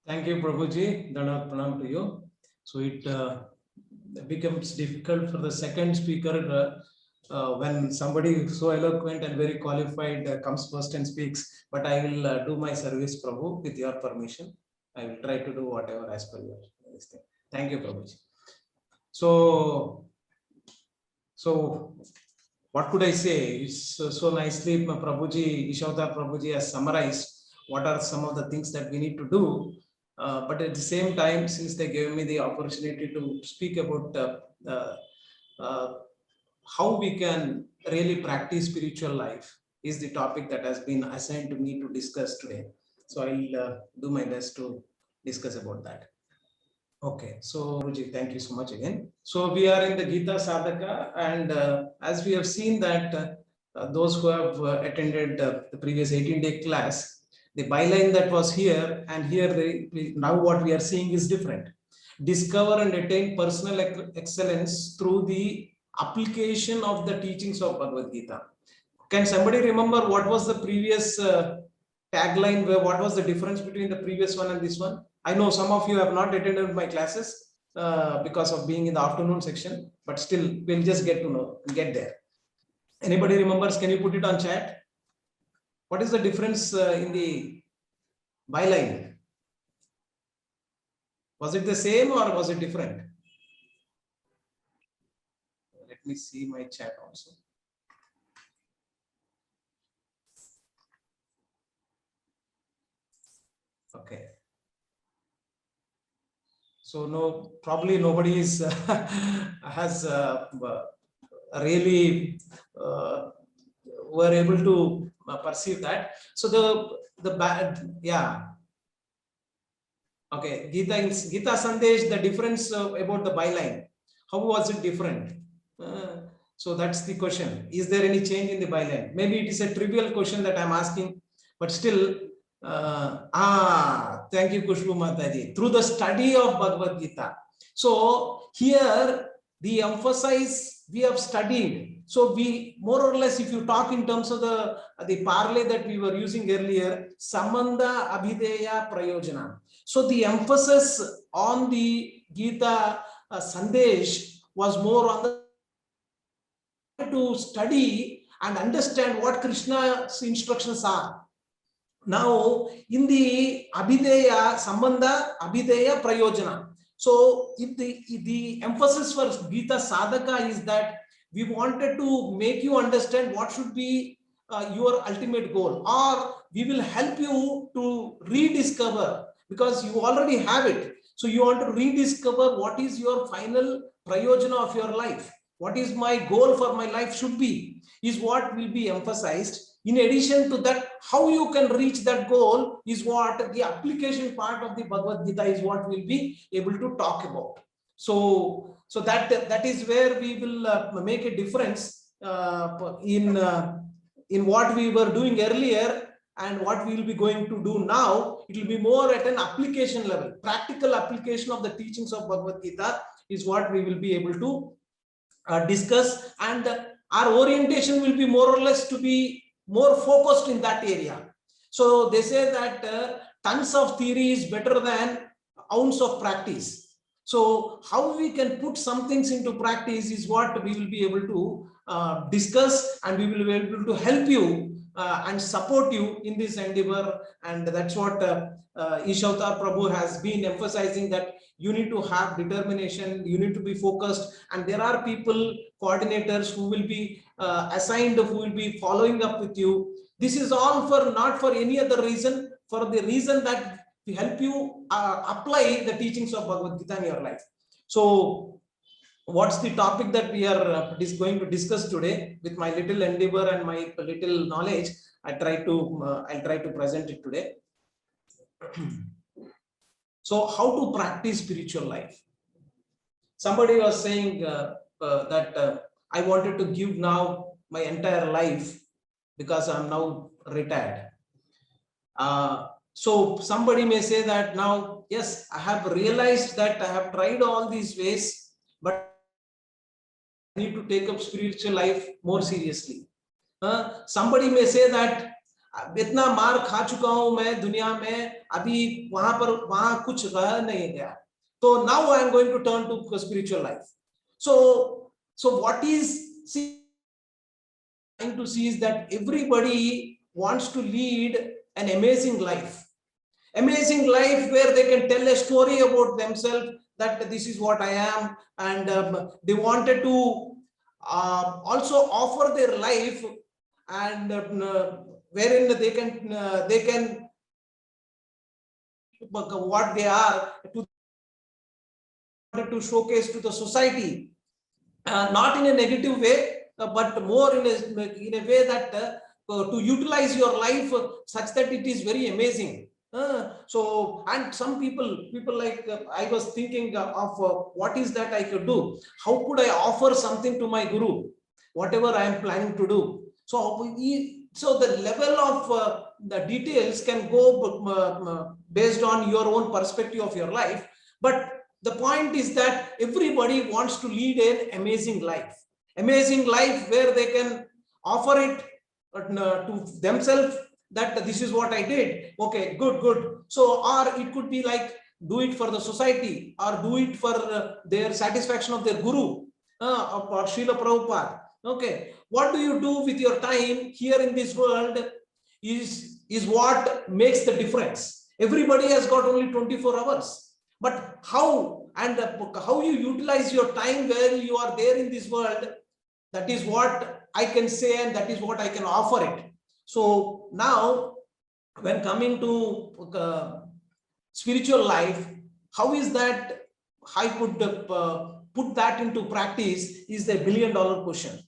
Thank you, Prabhuji. Dhanat pranam to you. So it becomes difficult for the second speaker when somebody so eloquent and very qualified comes first and speaks. But I will do my service, Prabhu, with your permission. I will try to do whatever as per your thing. Thank you, Prabhuji. So what could I say? It's so nicely Prabhuji, Ishautar Prabhuji has summarized what are some of the things that we need to do. But at the same time, since they gave me the opportunity to speak about how we can really practice spiritual life is the topic that has been assigned to me to discuss today. So I'll do my best to discuss about that. Okay, so Ruji, thank you so much again. So we are in the Gita Sadhaka, and as we have seen that those who have attended the previous 18-day class, the byline that was here and here, now what we are seeing is different. Discover and attain personal excellence through the application of the teachings of Bhagavad Gita. Can somebody remember what was the previous tagline? What was the difference between the previous one and this one? I know some of you have not attended my classes because of being in the afternoon section, but still we'll just get there. Anybody remembers? Can you put it on chat? What is the difference in the byline? Was it the same or was it different? Let me see my chat also. Okay. So no, probably nobody is has really were able to perceive that. So the bad, yeah. Okay, Gita Sandesh, the difference about the byline, how was it different? So that's the question. Is there any change in the byline? Maybe it is a trivial question that I'm asking, but still, thank you, Kushbu Mataji. Through the study of Bhagavad Gita. So here the emphasis we have studied. So we more or less, if you talk in terms of the parlay that we were using earlier, Samanda Abhideya Prayojana. So the emphasis on the Gita Sandesh was more on the to study and understand what Krishna's instructions are. Now, in the Abhideya, Sambandha, Abhideya, Prayojana. So, if the emphasis for Gita Sadhaka is that we wanted to make you understand what should be your ultimate goal, or we will help you to rediscover, because you already have it. So, you want to rediscover what is your final Prayojana of your life. What is my goal for my life should be, is what will be emphasized. In addition to that, how you can reach that goal is what the application part of the Bhagavad Gita is what we'll be able to talk about. So that is where we will make a difference in what we were doing earlier and what we will be going to do now. It will be more at an application level. Practical application of the teachings of Bhagavad Gita is what we will be able to discuss, and our orientation will be more or less to be more focused in that area. So they say that tons of theory is better than ounce of practice. So how we can put some things into practice is what we will be able to discuss, and we will be able to help you and support you in this endeavor. And that's what Ishautar Prabhu has been emphasizing, that you need to have determination, you need to be focused, and there are people, coordinators who will be assigned, who will be following up with you. This is all for not for any other reason, for the reason that we help you apply the teachings of Bhagavad Gita in your life. So what's the topic that we are going to discuss today? With my little endeavor and my little knowledge, I'll try to present it today. So how to practice spiritual life? Somebody was saying that I wanted to give now my entire life because I'm now retired. So somebody may say that now, yes, I have realized that I have tried all these ways, but I need to take up spiritual life more seriously. Somebody may say that इतना मार खा चुका हूं मैं दुनिया में, अभी वहां कुछ रह नहीं गया, तो now I am going to turn to spiritual life. So what is trying to see is that everybody wants to lead an amazing life where they can tell a story about themselves, that this is what I am, and they wanted to also offer their life, and wherein they can what they are to showcase to the society, not in a negative way, but more in a way that to utilize your life such that it is very amazing. So, and some people like I was thinking of what is that I could do? How could I offer something to my guru? Whatever I am planning to do. So the level of the details can go based on your own perspective of your life, but the point is that everybody wants to lead an amazing life where they can offer it to themselves, that this is what I did. Okay, good. So, or it could be like do it for the society, or do it for their satisfaction of their guru, or Srila Prabhupada. Okay, what do you do with your time here in this world is what makes the difference. Everybody has got only 24 hours, but how you utilize your time where you are there in this world, that is what I can say, and that is what I can offer it. So now, when coming to spiritual life, how is that I could put that into practice is the $1 billion question.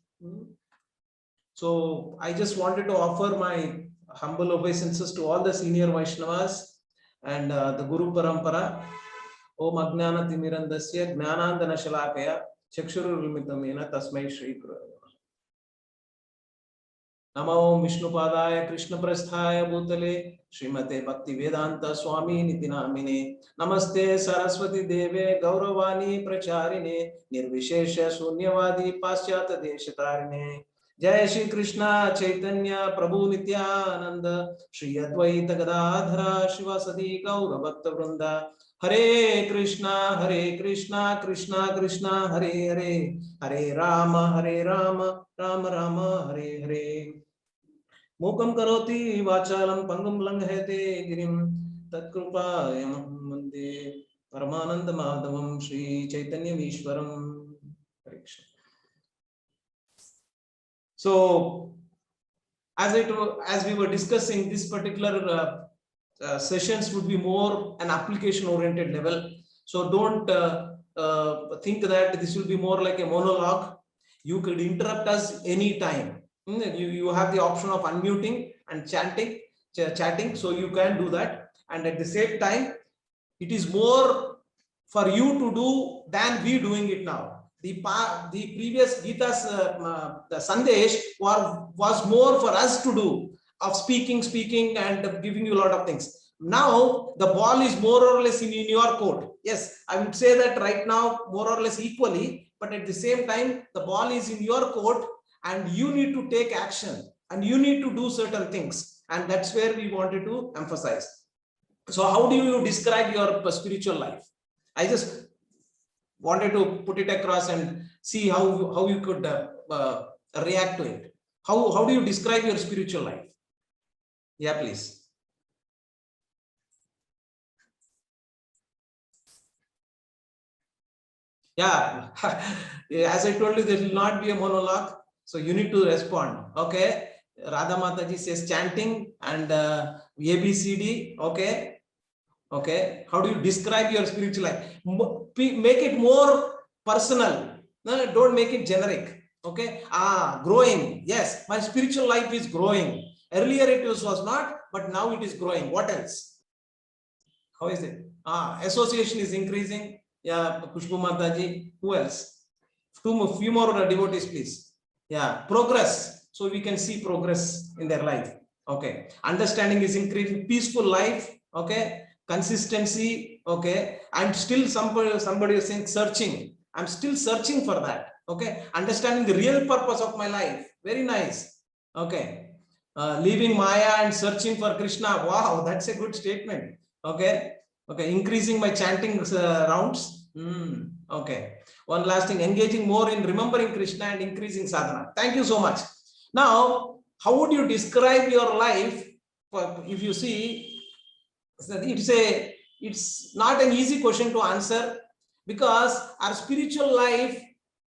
So I just wanted to offer my humble obeisances to all the senior Vaishnavas and the Guru Parampara. Om Ajnana Timirandasya Jnanandana Shalakaya Chakshurulmitamena Tasmai Shri Guru. Namo Vishnupadaya Krishna Prasthaya Bhutale Srimate Bhakti Vedanta Swami Nitinamine Namaste Saraswati Deve Gauravani Pracharine Nirvishesha Sunyavadi Paschata Deshatarine. Jai Shri Krishna Chaitanya Prabhu Nityananda Shri Advaita Gadadhara Shivasadi Gaura Bhakta Vrinda. Hare Krishna Krishna Krishna Hare Hare Hare Rama Rama Rama Hare Hare. Mukam karoti vachalam pangam langhete girim tatkrupa mande Paramananda Madhavam Shri Chaitanya Vishwaram. So, as we were discussing, this particular sessions would be more an application oriented level. So don't think that this will be more like a monologue. You could interrupt us anytime. You have the option of unmuting and chatting, so you can do that. And at the same time, it is more for you to do than we doing it now. The previous Gita's the Sandesh was more for us to do, of speaking and giving you a lot of things. Now the ball is more or less in your court. Yes, I would say that right now more or less equally, but at the same time the ball is in your court and you need to take action and you need to do certain things, and that's where we wanted to emphasize. So how do you describe your spiritual life? I just wanted to put it across and see how you could react to it. How do you describe your spiritual life? Yeah, please. Yeah, as I told you, there will not be a monologue, so you need to respond. Okay, Radha Mataji says chanting and ABCD. Okay, how do you describe your spiritual life? Make it more personal. No, don't make it generic. Okay, growing. Yes, my spiritual life is growing. Earlier it was not, but now it is growing. What else? How is it? Association is increasing. Yeah, Pushpu Mataji. Who else? Few more devotees, please. Yeah, progress. So we can see progress in their life. Okay, understanding is increasing. Peaceful life. Okay, consistency. Okay, and still somebody is saying searching. I'm still searching for that. Okay, understanding the real purpose of my life. Very nice. Okay. Leaving Maya and searching for Krishna. Wow, that's a good statement. Okay. Okay. Increasing my chanting rounds. Okay. One last thing, engaging more in remembering Krishna and increasing sadhana. Thank you so much. Now, how would you describe your life? If you see, it's not an easy question to answer, because our spiritual life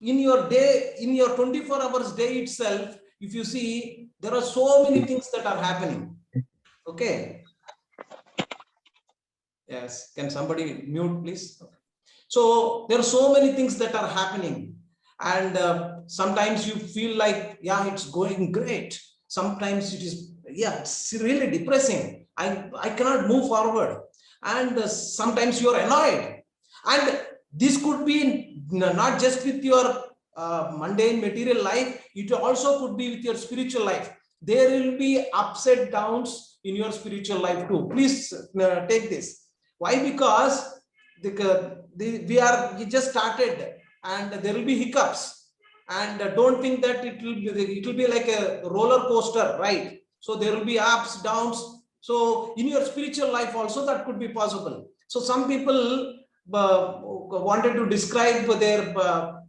in your day, in your 24 hours day itself, if you see, there are so many things that are happening. Okay. Yes. Can somebody mute, please? Okay. So there are so many things that are happening, and sometimes you feel like, yeah, it's going great. Sometimes it is, yeah, it's really depressing. I cannot move forward, and sometimes you are annoyed. And this could be not just with your mundane material life, it also could be with your spiritual life. There will be ups and downs in your spiritual life too. Please take this. Why? Because we just started, and there will be hiccups, and don't think that it will be like a roller coaster, right? So there will be ups, downs. So in your spiritual life also that could be possible. So some people wanted to describe their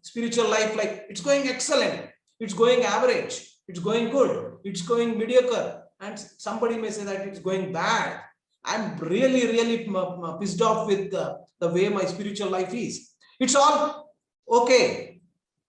spiritual life like it's going excellent, it's going average, it's going good, it's going mediocre, and somebody may say that it's going bad. I'm really pissed off with the way my spiritual life is. It's all okay.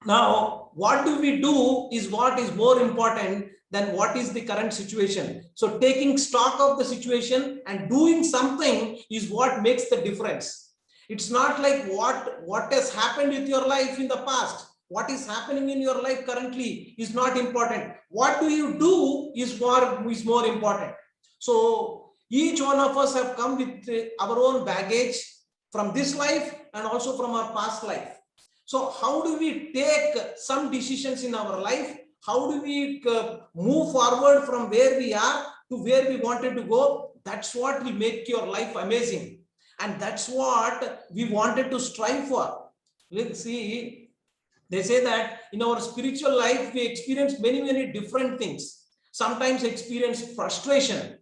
Now, what do we do is what is more important than what is the current situation. So taking stock of the situation and doing something is what makes the difference. It's not like what has happened with your life in the past. What is happening in your life currently is not important. What do you do is more important. So each one of us have come with our own baggage from this life and also from our past life. So how do we take some decisions in our life? How do we move forward from where we are to where we wanted to go? That's what will make your life amazing. And that's what we wanted to strive for. Let's see, they say that in our spiritual life, we experience many different things. Sometimes experience frustration,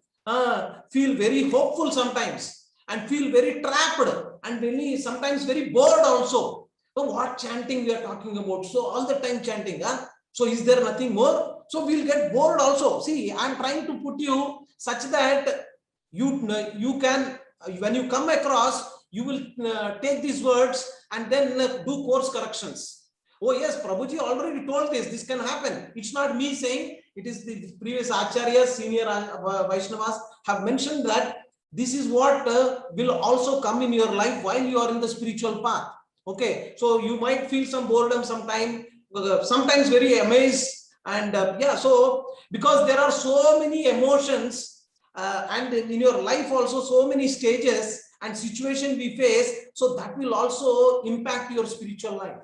feel very hopeful sometimes, and feel very trapped, and really sometimes very bored also. So what chanting we are talking about? So all the time chanting. So is there nothing more? So we'll get bored also. See, I'm trying to put you such that you can, when you come across, you will take these words and then do course corrections. Oh yes, Prabhuji already told this can happen. It's not me saying, it is the previous acharyas, senior Vaishnavas have mentioned that this is what will also come in your life while you are in the spiritual path. Okay, so you might feel some boredom sometimes very amazed, and yeah, so because there are so many emotions and in your life also so many stages and situations we face, so that will also impact your spiritual life.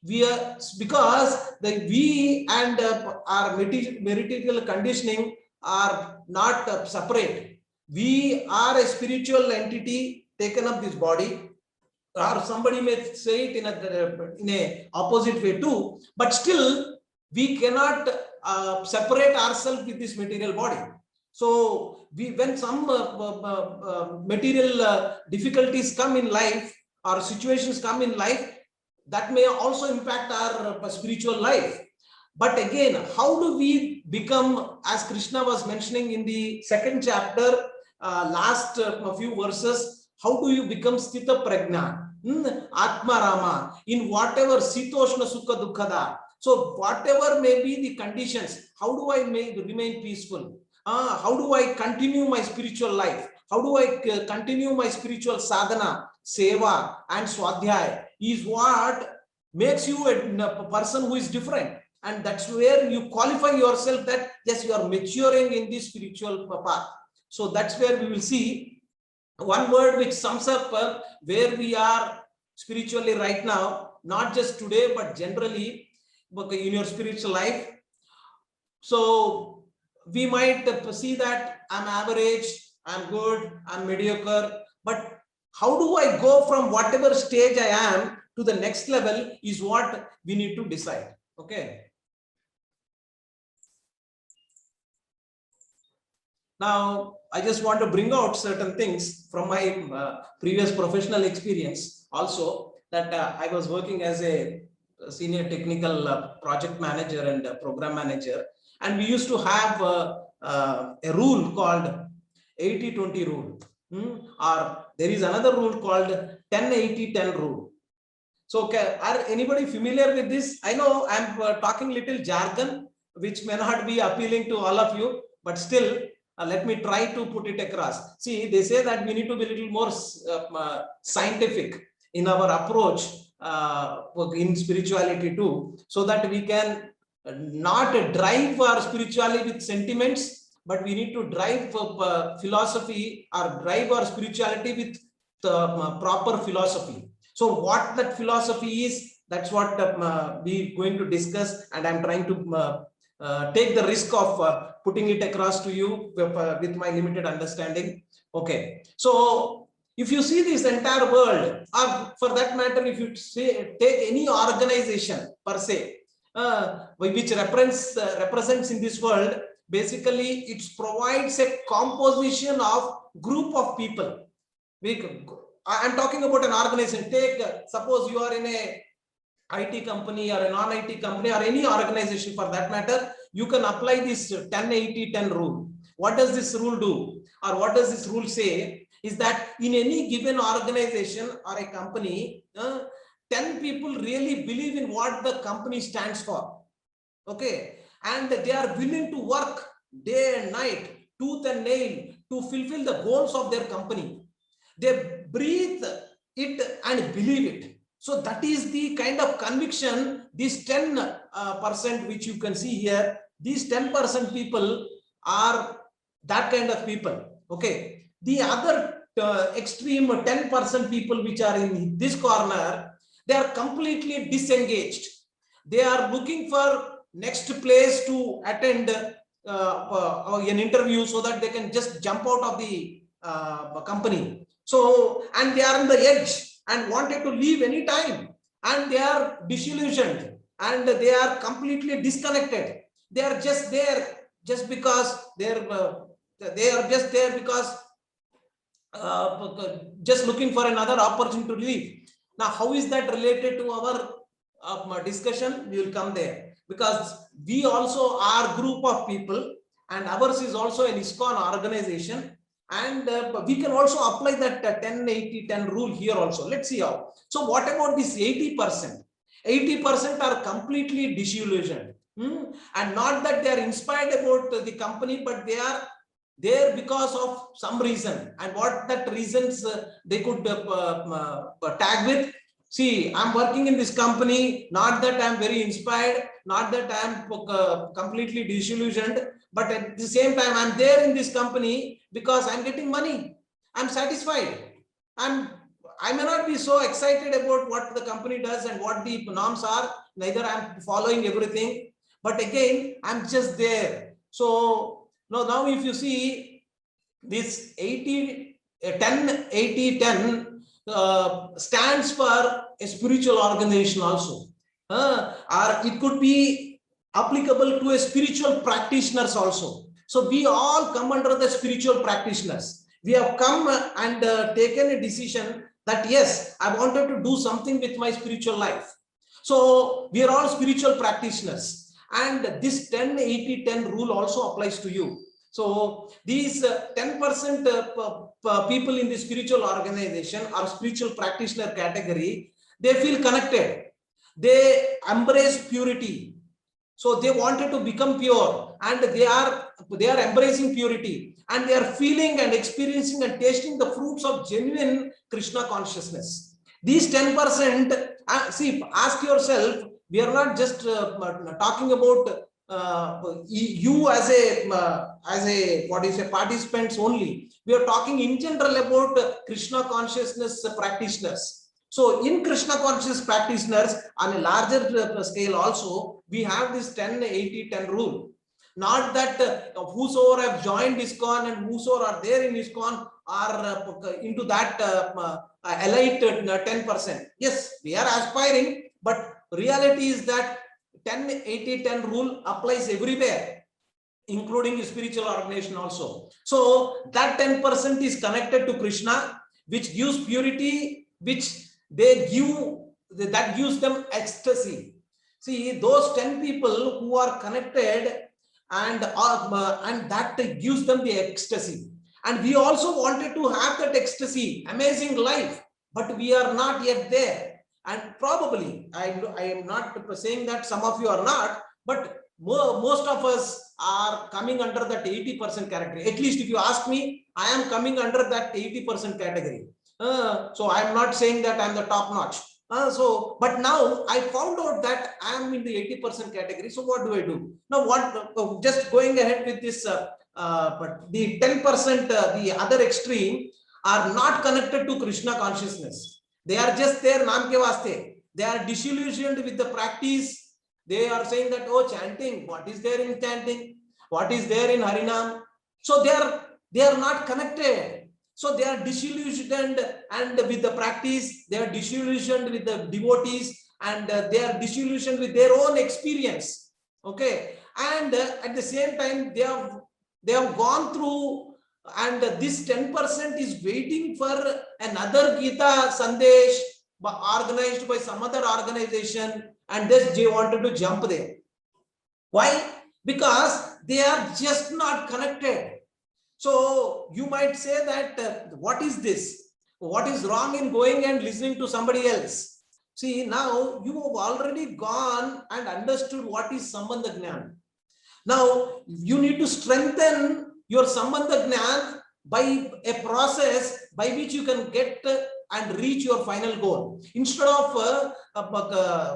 We are, because we and our material conditioning are not separate. We are a spiritual entity taken up this body, or somebody may say it in a opposite way too, but still we cannot separate ourselves with this material body. So when some material difficulties come in life or situations come in life, that may also impact our spiritual life. But again, how do we become, as Krishna was mentioning in the second chapter, last few verses, how do you become Sthita Prajna? Atma Rama, in whatever Sitoshna Sukha Dukkada. So whatever may be the conditions, how do I remain peaceful? How do I continue my spiritual life? How do I continue my spiritual sadhana, seva and swadhyaya is what makes you a person who is different. And that's where you qualify yourself that yes, you are maturing in this spiritual path. So that's where we will see one word which sums up where we are spiritually right now, not just today, but generally in your spiritual life. So we might see that I'm average, I'm good, I'm mediocre, but how do I go from whatever stage I am to the next level is what we need to decide. Okay. Now, I just want to bring out certain things from my previous professional experience also, that I was working as a senior technical project manager and program manager, and we used to have a rule called 80-20 rule, or there is another rule called 10-80-10 rule. So are anybody familiar with this? I know I'm talking little jargon, which may not be appealing to all of you, but still let me try to put it across. See, they say that we need to be a little more scientific in our approach in spirituality too, so that we can not drive our spirituality with sentiments, but we need to drive philosophy or drive our spirituality with proper philosophy. So what that philosophy is, that's what we're going to discuss, and I'm trying to take the risk of putting it across to you with my limited understanding. Okay, so if you see this entire world, or for that matter, if you say, take any organization per se, which represents in this world, basically it provides a composition of group of people. I'm talking about an organization. Take, suppose you are in a IT company or a non-IT company or any organization for that matter, you can apply this 10-80-10 rule. What does this rule do? Or what does this rule say? Is that in any given organization or a company, 10 people really believe in what the company stands for. Okay. And they are willing to work day and night, tooth and nail, to fulfill the goals of their company. They breathe it and believe it. So that is the kind of conviction, this 10% which you can see here, these 10% people are that kind of people. Okay. The other extreme 10% people which are in this corner, they are completely disengaged. They are looking for next place to attend an interview so that they can just jump out of the company. So, and they are on the edge and wanted to leave any time, and they are disillusioned and they are completely disconnected. They are just there just because they are just there because just looking for another opportunity to leave. Now, how is that related to our discussion? We will come there, because we also are group of people, and ours is also an ISKCON organization, and we can also apply that 10-80-10 rule here also. Let's see how. So what about this 80%? 80% are completely disillusioned, and not that they are inspired about the company, but they are there because of some reason. And what that reasons they could tag with. See, I'm working in this company, not that I'm very inspired, not that I'm completely disillusioned, but at the same time, I'm there in this company because I'm getting money. I'm satisfied. I may not be so excited about what the company does and what the norms are. Neither I'm following everything, but again, I'm just there. So now if you see this 10-80-10 stands for a spiritual organization also, or it could be applicable to a spiritual practitioners also. So we all come under the spiritual practitioners. We have come and taken a decision that yes, I wanted to do something with my spiritual life. So we are all spiritual practitioners, and this 10-80-10 rule also applies to you. So these 10% people in the spiritual organization or spiritual practitioner category, they feel connected. They embrace purity. So they wanted to become pure, and they are embracing purity, and they are feeling and experiencing and tasting the fruits of genuine Krishna consciousness. These 10%, see, ask yourself, we are not just talking about you as a what is a participants only. We are talking in general about Krishna consciousness practitioners. So in Krishna conscious practitioners on a larger scale also, we have this 10-80-10 rule. Not that whosoever have joined ISKCON and whosoever are there in ISKCON are into that elite 10%. Yes, we are aspiring, but reality is that 10-80-10 rule applies everywhere. including spiritual organization also. So that 10% is connected to Krishna, which gives purity, which they give, that gives them ecstasy. See, those 10 people who are connected, and that gives them the ecstasy. And we also wanted to have that ecstasy, amazing life, but we are not yet there. And probably, I am not saying that some of you are not, but most of us are coming under that 80% category. At least if you ask me, I am coming under that 80% category. So I'm not saying that I'm the top notch. But now I found out that I am in the 80% category. So what do I do? Now, just going ahead with this, but the 10%, the other extreme, are not connected to Krishna consciousness. They are just there, naam ke vaste. They are disillusioned with the practice. They are saying that, oh, chanting, what is there in chanting? What is there in Harinam? So they are not connected. So they are disillusioned, and with the practice, they are disillusioned with the devotees, and they are disillusioned with their own experience. Okay, and at the same time, they have gone through, and this 10% is waiting for another Gita Sandesh organized by some other organization, and they wanted to jump there. Why? Because they are just not connected. So you might say that, what is this? What is wrong in going and listening to somebody else? See, now you have already gone and understood what is Sambandha Jnana. Now you need to strengthen your Sambandha Jnana by a process by which you can get and reach your final goal. Instead of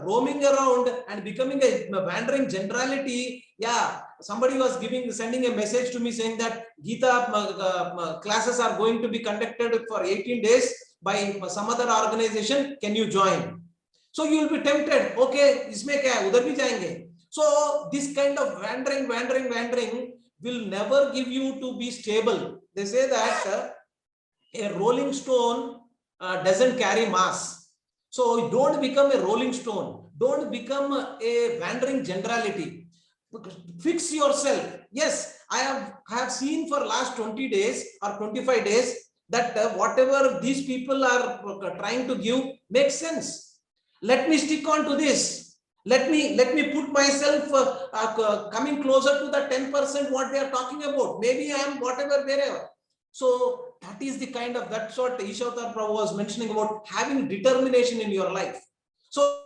roaming around and becoming a wandering generality, yeah, somebody was sending a message to me saying that Gita classes are going to be conducted for 18 days by some other organization. Can you join? So you will be tempted. Okay, isme kya hai, udhar bhi jayenge. So this kind of wandering will never give you to be stable. They say that a rolling stone doesn't carry mass. So don't become a rolling stone. Don't become a wandering generality. Fix yourself. Yes, I have seen for last 20 days or 25 days that whatever these people are trying to give makes sense. Let me stick on to this. Let me put myself coming closer to the 10% what they are talking about. Maybe I am whatever, wherever. So that is the kind of, that's what Ishavatar Prabhu was mentioning about having determination in your life. So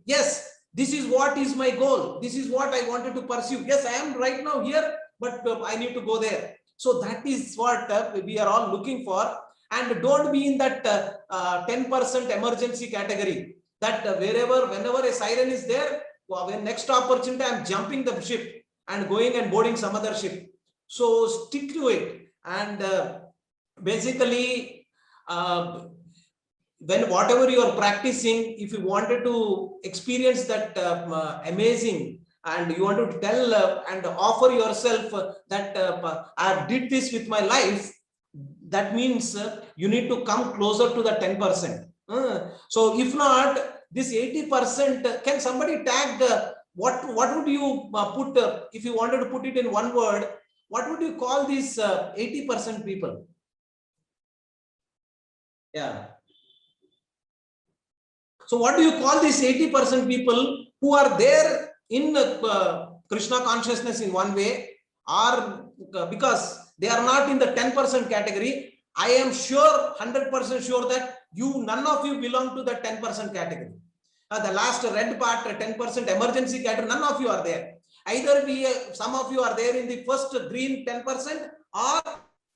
yes, this is what is my goal. This is what I wanted to pursue. Yes, I am right now here, but I need to go there. So that is what we are all looking for. And don't be in that 10% emergency category. That whenever a siren is there, when next opportunity, I'm jumping the ship and going and boarding some other ship. So stick to it. And basically, when whatever you are practicing, if you wanted to experience that amazing, and you want to tell and offer yourself that I did this with my life, that means you need to come closer to the 10%. So if not, this 80%, can somebody tag what would you put if you wanted to put it in one word? What would you call these 80% people? Yeah. So what do you call these 80% people who are there in Krishna consciousness in one way, or because they are not in the 10% category? I am sure, 100% sure that none of you belong to the 10% category. The last red part, 10% emergency category, none of you are there. Either some of you are there in the first green 10%, or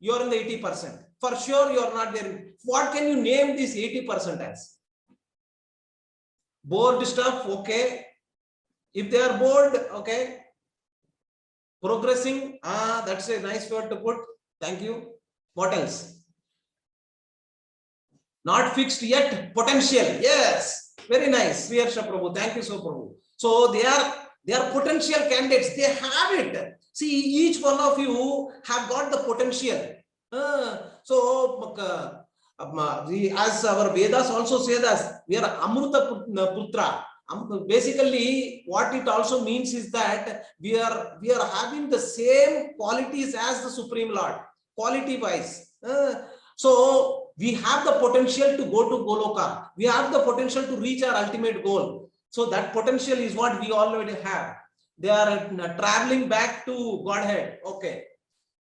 you are in the 80%. For sure, you are not there. What can you name this 80% as? Bored stuff, okay. If they are bored, okay. Progressing, that's a nice word to put. Thank you. What else? Not fixed yet, potential. Yes, very nice. Sriharsha Prabhu, thank you so Prabhu. So they are potential candidates. They have it. See, each one of you have got the potential. So as our Vedas also say that we are Amruta Putra. Basically what it also means is that we are having the same qualities as the Supreme Lord, quality wise. So we have the potential to go to Goloka. We have the potential to reach our ultimate goal. So that potential is what we already have. They are traveling back to Godhead. Okay.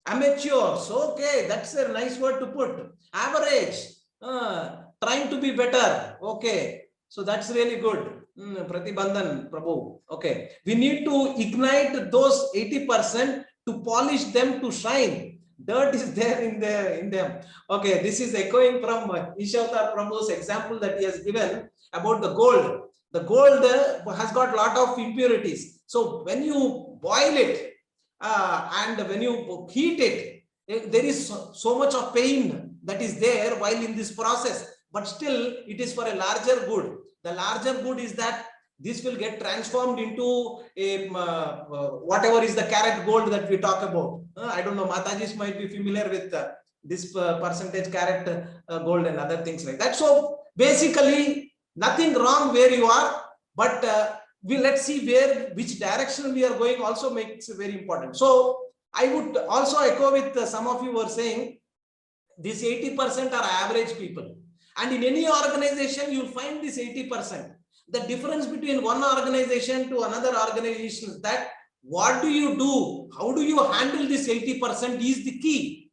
Amateurs. Okay, that's a nice word to put. Average. Trying to be better. Okay. So that's really good. Pratibandhan, Prabhu. Okay. We need to ignite those 80% to polish them to shine. Dirt is there in them. Okay, this is echoing from Ishavatar Prabhu's example that he has given about the gold. The gold has got a lot of impurities. So when you boil it and when you heat it, there is so much of pain that is there while in this process. But still, it is for a larger good. The larger good is that this will get transformed into a whatever is the carat gold that we talk about. I don't know, Matajis might be familiar with this percentage carat gold and other things like that. So basically, nothing wrong where you are, but let's see which direction we are going also makes it very important. So I would also echo with some of you were saying this 80% are average people. And in any organization, you'll find this 80%. The difference between one organization to another organization is that what do you do? How do you handle this 80% is the key,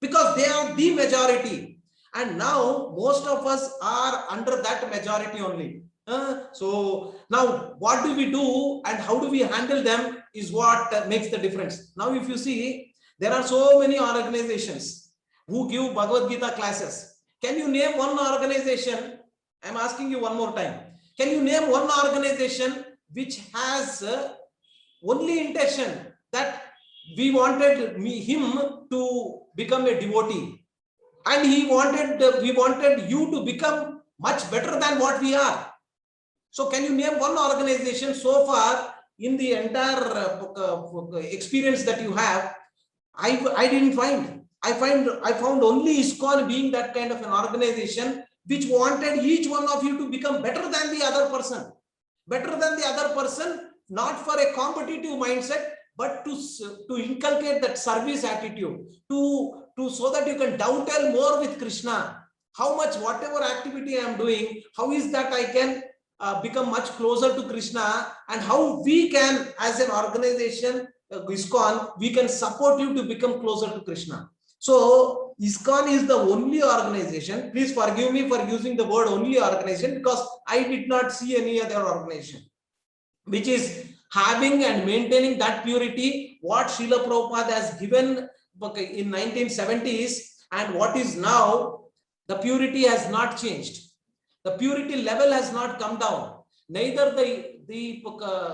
because they are the majority. And now most of us are under that majority only. So now what do we do and how do we handle them is what makes the difference. Now, if you see, there are so many organizations who give Bhagavad Gita classes. Can you name one organization? I'm asking you one more time. Can you name one organization which has only intention that we wanted him to become a devotee, and we wanted you to become much better than what we are? So can you name one organization so far in the entire experience that you have? I didn't find. I found only ISKCON being that kind of an organization which wanted each one of you to become better than the other person. Better than the other person, not for a competitive mindset, but to inculcate that service attitude, so that you can dovetail more with Krishna. How much, whatever activity I am doing, how is that I can become much closer to Krishna, and how we can, as an organization, ISKCON, we can support you to become closer to Krishna. So ISKCON is the only organization. Please forgive me for using the word only organization, because I did not see any other organization which is having and maintaining that purity what Srila Prabhupada has given in 1970s, and what is now, the purity has not changed. The purity level has not come down. Neither the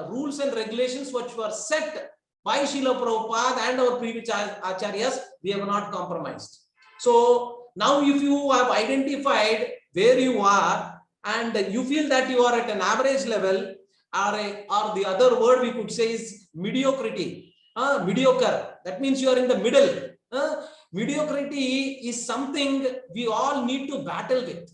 rules and regulations which were set by Srila Prabhupada and our previous acharyas, we have not compromised. So now if you have identified where you are and you feel that you are at an average level, or the other word we could say is mediocrity, mediocre, that means you are in the middle. Mediocrity is something we all need to battle with.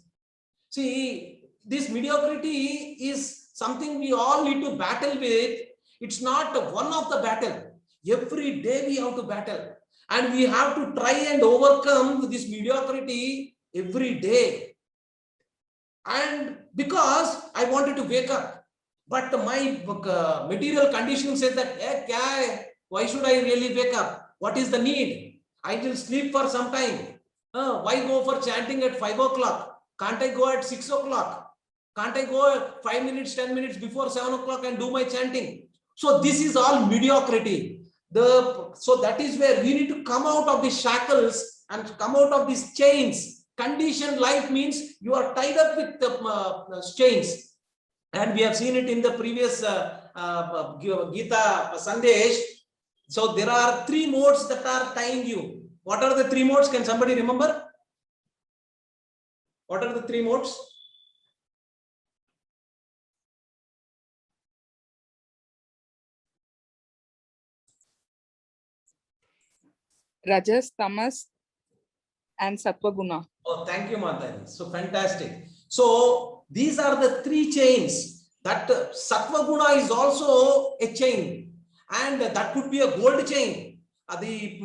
See, this mediocrity is something we all need to battle with. It's not one of the battle. Every day we have to battle, and we have to try and overcome this mediocrity every day. And because I wanted to wake up, but my material condition says that, hey, why should I really wake up? What is the need? I will sleep for some time. Why go for chanting at 5 o'clock? Can't I go at 6 o'clock? Can't I go 5 minutes, 10 minutes before 7 o'clock and do my chanting? So this is all mediocrity. So that is where we need to come out of these shackles and come out of these chains. Conditioned life means you are tied up with the chains. And we have seen it in the previous Gita Sandesh. So there are 3 modes that are tying you. What are the 3 modes? Can somebody remember? What are the 3 modes? Rajas, Tamas, and Sattva Guna. Oh, thank you, Mataji. So fantastic. So these are the 3 chains. that sattva guna is also a chain, and that could be a gold chain. The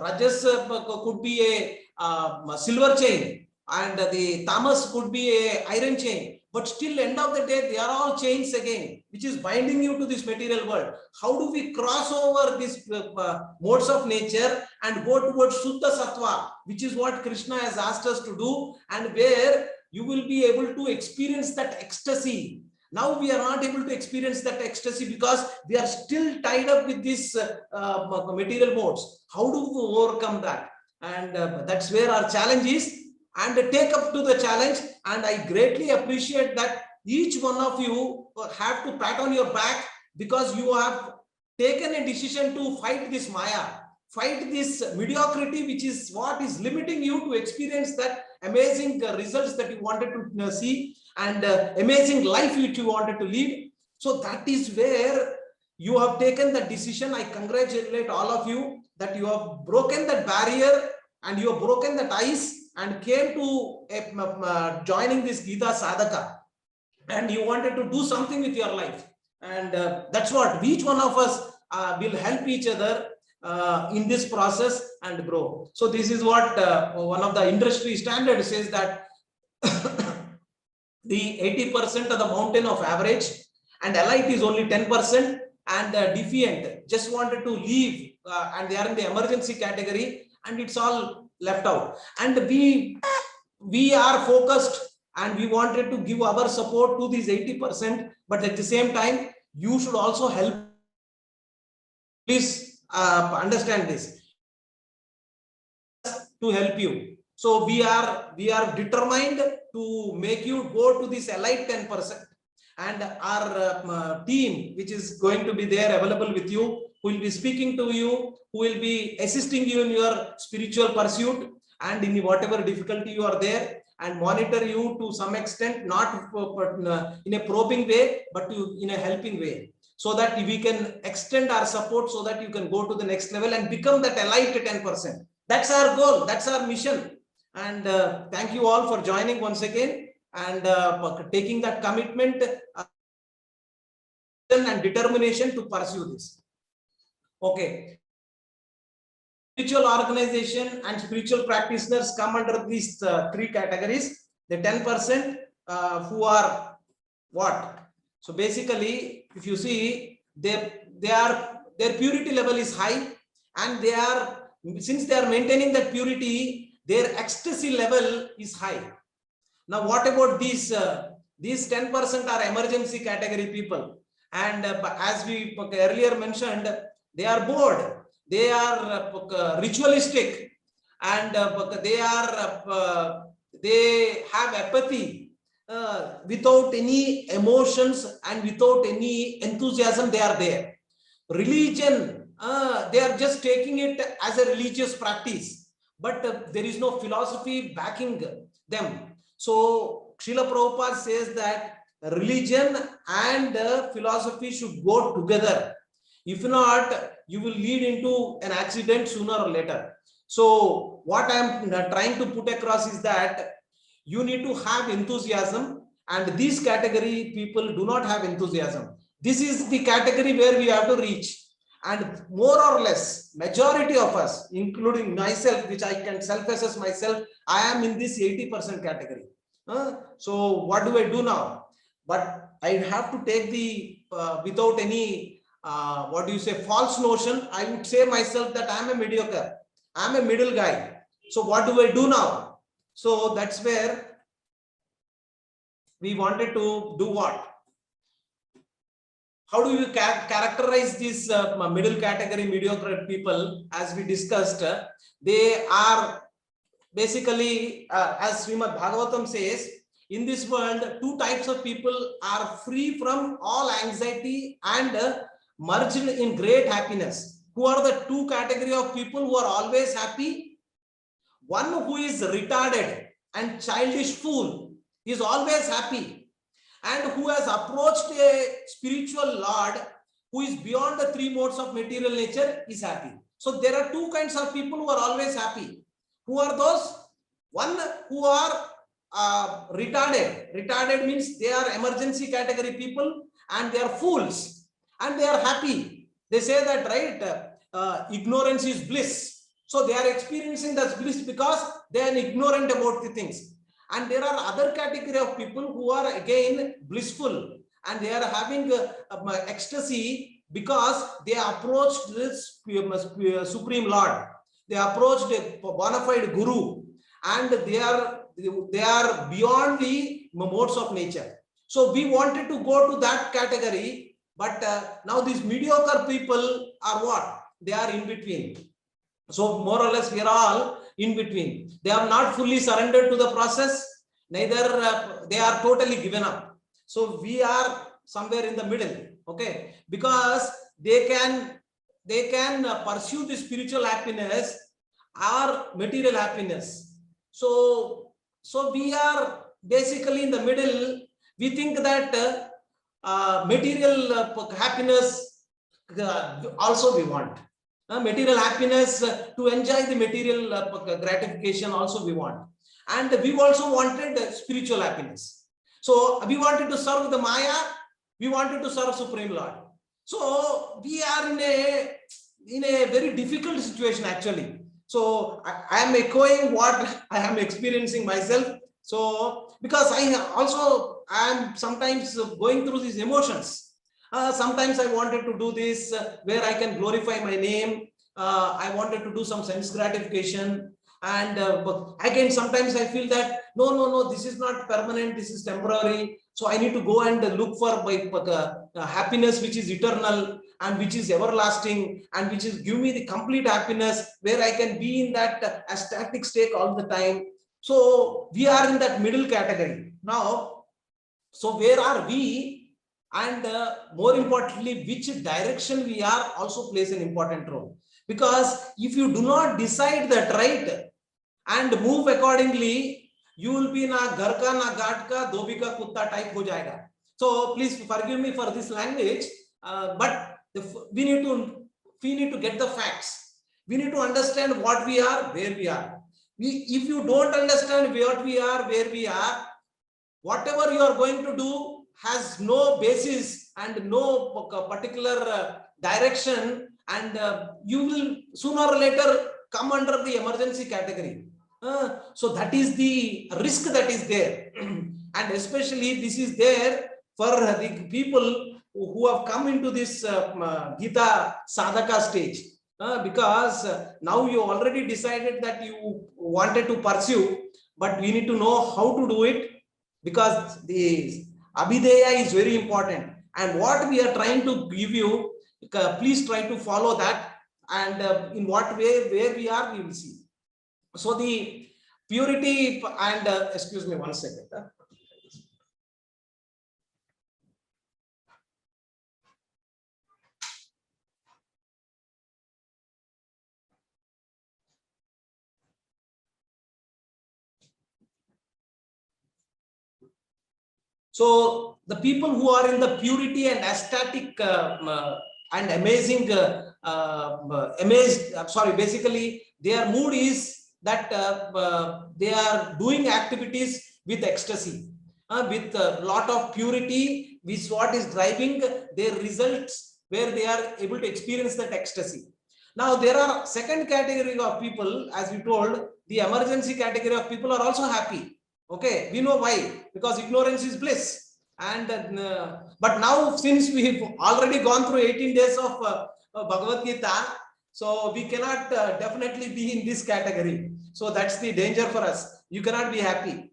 rajas could be a silver chain, and the tamas could be a iron chain. But still, end of the day, they are all chains again, which is binding you to this material world. How do we cross over these modes of nature and go towards Shuddha Sattva, which is what Krishna has asked us to do, and where you will be able to experience that ecstasy. Now we are not able to experience that ecstasy because we are still tied up with these material modes. How do we overcome that? And that's where our challenge is. And take up to the challenge. And I greatly appreciate that each one of you have to pat on your back, because you have taken a decision to fight this Maya, fight this mediocrity, which is what is limiting you to experience that amazing results that you wanted to see, and amazing life which you wanted to lead. So that is where you have taken the decision. I congratulate all of you that you have broken that barrier and you have broken that ice and came to joining this Gita Sadhaka, and you wanted to do something with your life. And that's what each one of us will help each other in this process and grow. So this is what one of the industry standards says, that the 80% of the mountain of average, and elite is only 10%, and defiant just wanted to leave, and they are in the emergency category, and it's all left out. And we are focused, and we wanted to give our support to these 80%, but at the same time you should also help. Please understand this, to help you. So we are determined to make you go to this elite 10%, and our team, which is going to be there available with you, who will be speaking to you, who will be assisting you in your spiritual pursuit and in whatever difficulty you are there, and monitor you to some extent, not in a probing way, but in a helping way, so that we can extend our support, so that you can go to the next level and become that elite 10%. That's our goal, that's our mission. And thank you all for joining once again, and taking that commitment and determination to pursue this. Okay. Spiritual organization and spiritual practitioners come under these three categories. The 10% who are what? So basically, if you see, their purity level is high, and since they are maintaining that purity, their ecstasy level is high. Now, what about these 10% are emergency category people? And as we earlier mentioned, they are bored, they are ritualistic, and they have apathy, without any emotions and without any enthusiasm. They are there. Religion, they are just taking it as a religious practice, but there is no philosophy backing them. So Srila Prabhupada says that religion and philosophy should go together. If not, you will lead into an accident sooner or later. So what I am trying to put across is that you need to have enthusiasm, and these category people do not have enthusiasm. This is the category where we have to reach. And more or less, majority of us, including myself, which I can self-assess myself, I am in this 80% category. So what do I do now? But I have to take the, without any, false notion, I would say myself that I am a mediocre. I am a middle guy. So what do I do now? So that's where we wanted to do what? How do you characterize these middle category mediocre people? As we discussed, they are basically, as Srimad Bhagavatam says, in this world, two types of people are free from all anxiety and merged in great happiness. Who are the two category of people who are always happy? One who is retarded and childish fool is always happy, and who has approached a spiritual Lord who is beyond the three modes of material nature is happy. So there are two kinds of people who are always happy. Who are those? One who are retarded. Retarded means they are emergency category people and they are fools and they are happy. They say that, right? Ignorance is bliss. So they are experiencing that bliss because they are ignorant about the things. And there are other category of people who are again blissful and they are having ecstasy because they approached this Supreme Lord. They approached a bona fide guru and they are beyond the modes of nature. So we wanted to go to that category, but now these mediocre people are what? They are in between. So more or less we are all in between. They have not fully surrendered to the process, neither they are totally given up. So we are somewhere in the middle, okay? Because they can pursue the spiritual happiness or material happiness. So we are basically in the middle. We think that material happiness also we want. Material happiness to enjoy the material gratification also we want. And we also wanted spiritual happiness. So we wanted to serve the Maya. We wanted to serve Supreme Lord. So we are in a very difficult situation actually. So I am echoing what I am experiencing myself. So because I am sometimes going through these emotions. Sometimes I wanted to do this where I can glorify my name. I wanted to do some sense gratification. And again, sometimes I feel that no, this is not permanent. This is temporary. So I need to go and look for happiness, which is eternal and which is everlasting and which is give me the complete happiness where I can be in that ecstatic state all the time. So we are in that middle category now. So where are we? And more importantly, which direction we are also plays an important role. Because if you do not decide that right and move accordingly, you will be na ghar ka na ghat ka dhobi ka kutta type ho jayega. So please forgive me for this language, but we need to get the facts. We need to understand what we are, where we are. If you don't understand what we are, where we are, whatever you are going to do has no basis and no particular direction, and you will sooner or later come under the emergency category. So that is the risk that is there. And especially this is there for the people who have come into this Gita Sadhaka stage. Because now you already decided that you wanted to pursue, but we need to know how to do it, because the Abhideya is very important. And what we are trying to give you, please try to follow that. And in what way, where we are, we will see. So the purity and, excuse me 1 second. So the people who are in the purity and ecstatic and amazing, basically their mood is that they are doing activities with ecstasy, with a lot of purity, which what is driving their results, where they are able to experience that ecstasy. Now there are second category of people, as you told, the emergency category of people are also happy. Okay, we know why, because ignorance is bliss. And but now, since we've already gone through 18 days of Bhagavad Gita, so we cannot definitely be in this category. So that's the danger for us. You cannot be happy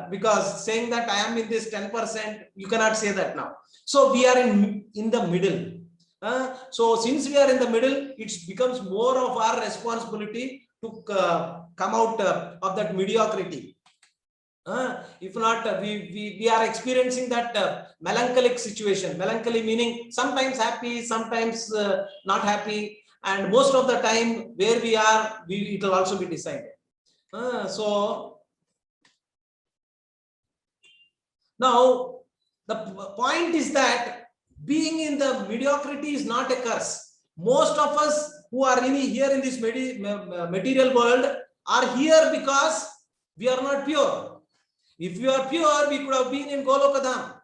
because saying that I am in this 10%, you cannot say that now. So we are in the middle. So since we are in the middle, it becomes more of our responsibility to come out of that mediocrity. If not, we are experiencing that melancholic situation. Melancholy meaning sometimes happy, sometimes not happy, and most of the time where we are, it will also be decided. So now the point is that being in the mediocrity is not a curse. Most of us who are here in this material world are here because we are not pure. If we are pure, we could have been in Golokadham.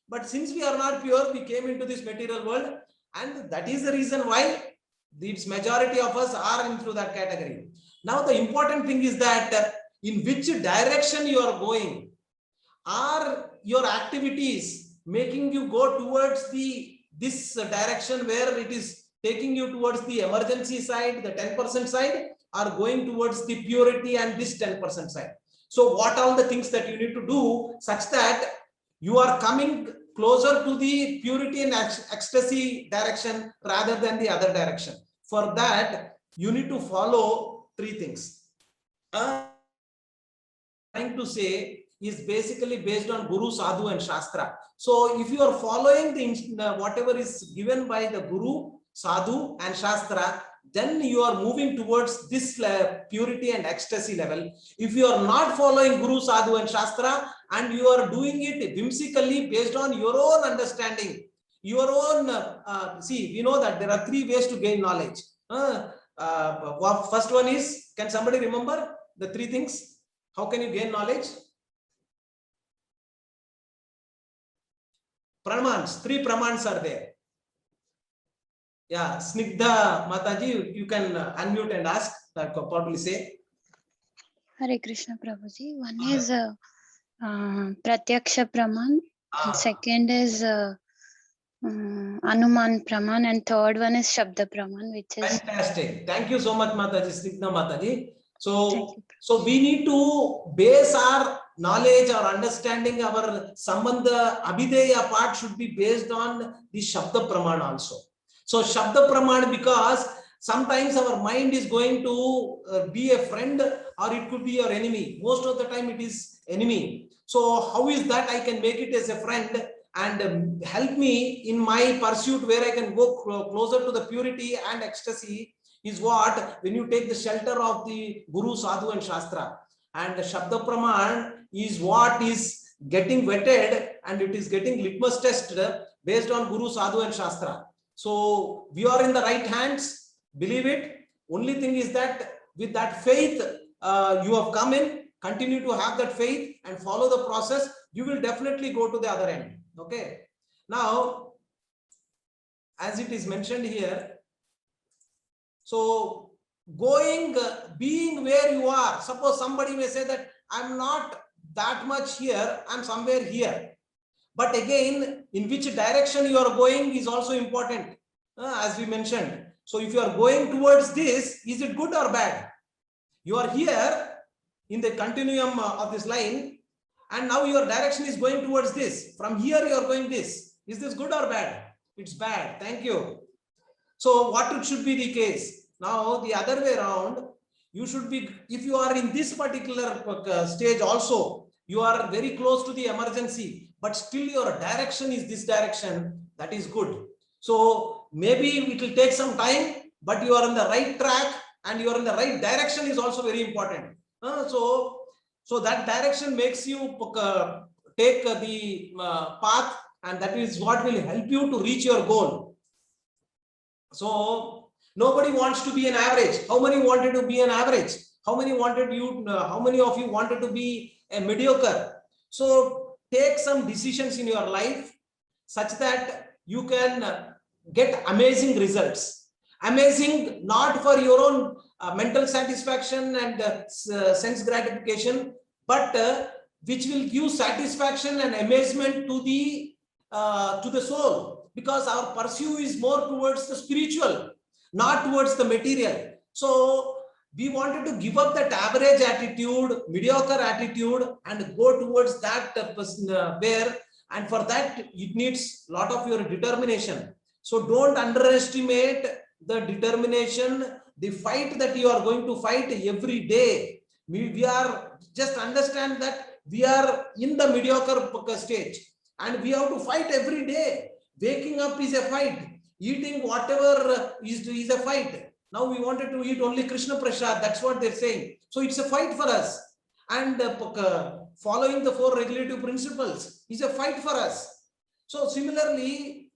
But since we are not pure, we came into this material world, and that is the reason why its majority of us are into that category. Now, the important thing is that in which direction you are going. Are your activities making you go towards this direction where it is taking you towards the emergency side, the 10% side, or going towards the purity and this 10% side? So what are the things that you need to do such that you are coming closer to the purity and ecstasy direction rather than the other direction? For that, you need to follow three things. Trying to say is basically based on Guru, Sadhu, and Shastra. So if you are following the whatever is given by the Guru, Sadhu, and Shastra, then you are moving towards this purity and ecstasy level. If you are not following Guru, Sadhu, and Shastra, and you are doing it whimsically based on your own understanding, your own, see, we know that there are three ways to gain knowledge. First one is, can somebody remember the three things? How can you gain knowledge? Pramans, three pramans are there. Yeah, Snigdha Mataji, you can unmute and ask, that could probably say. Hare Krishna Prabhuji. One is Pratyaksha Praman, and second is Anuman Praman, and third one is Shabda Praman, which is... Fantastic. Thank you so much, Mataji, Snigdha Mataji. So we need to base our knowledge or understanding, our Sambandha Abhideya part should be based on the Shabda Praman also. So Shabda Praman, because sometimes our mind is going to be a friend or it could be your enemy. Most of the time it is enemy. So how is that I can make it as a friend and help me in my pursuit where I can go closer to the purity and ecstasy, is what, when you take the shelter of the Guru, Sadhu, and Shastra. And the Shabda Praman is what is getting vetted and it is getting litmus tested based on Guru, Sadhu, and Shastra. So we are in the right hands, believe it. Only thing is that with that faith, you have come in, continue to have that faith and follow the process, you will definitely go to the other end. Okay. Now, as it is mentioned here, so being where you are, suppose somebody may say that I'm not that much here, I'm somewhere here. But again, in which direction you are going is also important, as we mentioned. So if you are going towards this, is it good or bad? You are here in the continuum of this line, and now your direction is going towards this. From here you are going this. Is this good or bad? It's bad. Thank you. So what it should be the case? Now the other way around, you should be, if you are in this particular stage also, you are very close to the emergency, but still your direction is this direction, that is good. So maybe it will take some time, but you are on the right track and you are in the right direction is also very important. So that direction makes you take the path, and that is what will help you to reach your goal. So nobody wants to be an average. How many wanted to be an average? How many wanted you? How many of you wanted to be a mediocre? So take some decisions in your life such that you can get amazing results. Amazing, not for your own mental satisfaction and sense gratification, but which will give satisfaction and amazement to the soul, because our pursuit is more towards the spiritual, not towards the material. So we wanted to give up that average attitude, mediocre attitude, and go towards that where, and for that it needs a lot of your determination. So don't underestimate the determination, the fight that you are going to fight every day. We are, just understand that we are in the mediocre stage and we have to fight every day. Waking up is a fight. Eating whatever is a fight. Now we wanted to eat only Krishna Prasad. That's what they're saying. So it's a fight for us. And following the 4 regulative principles is a fight for us. So similarly,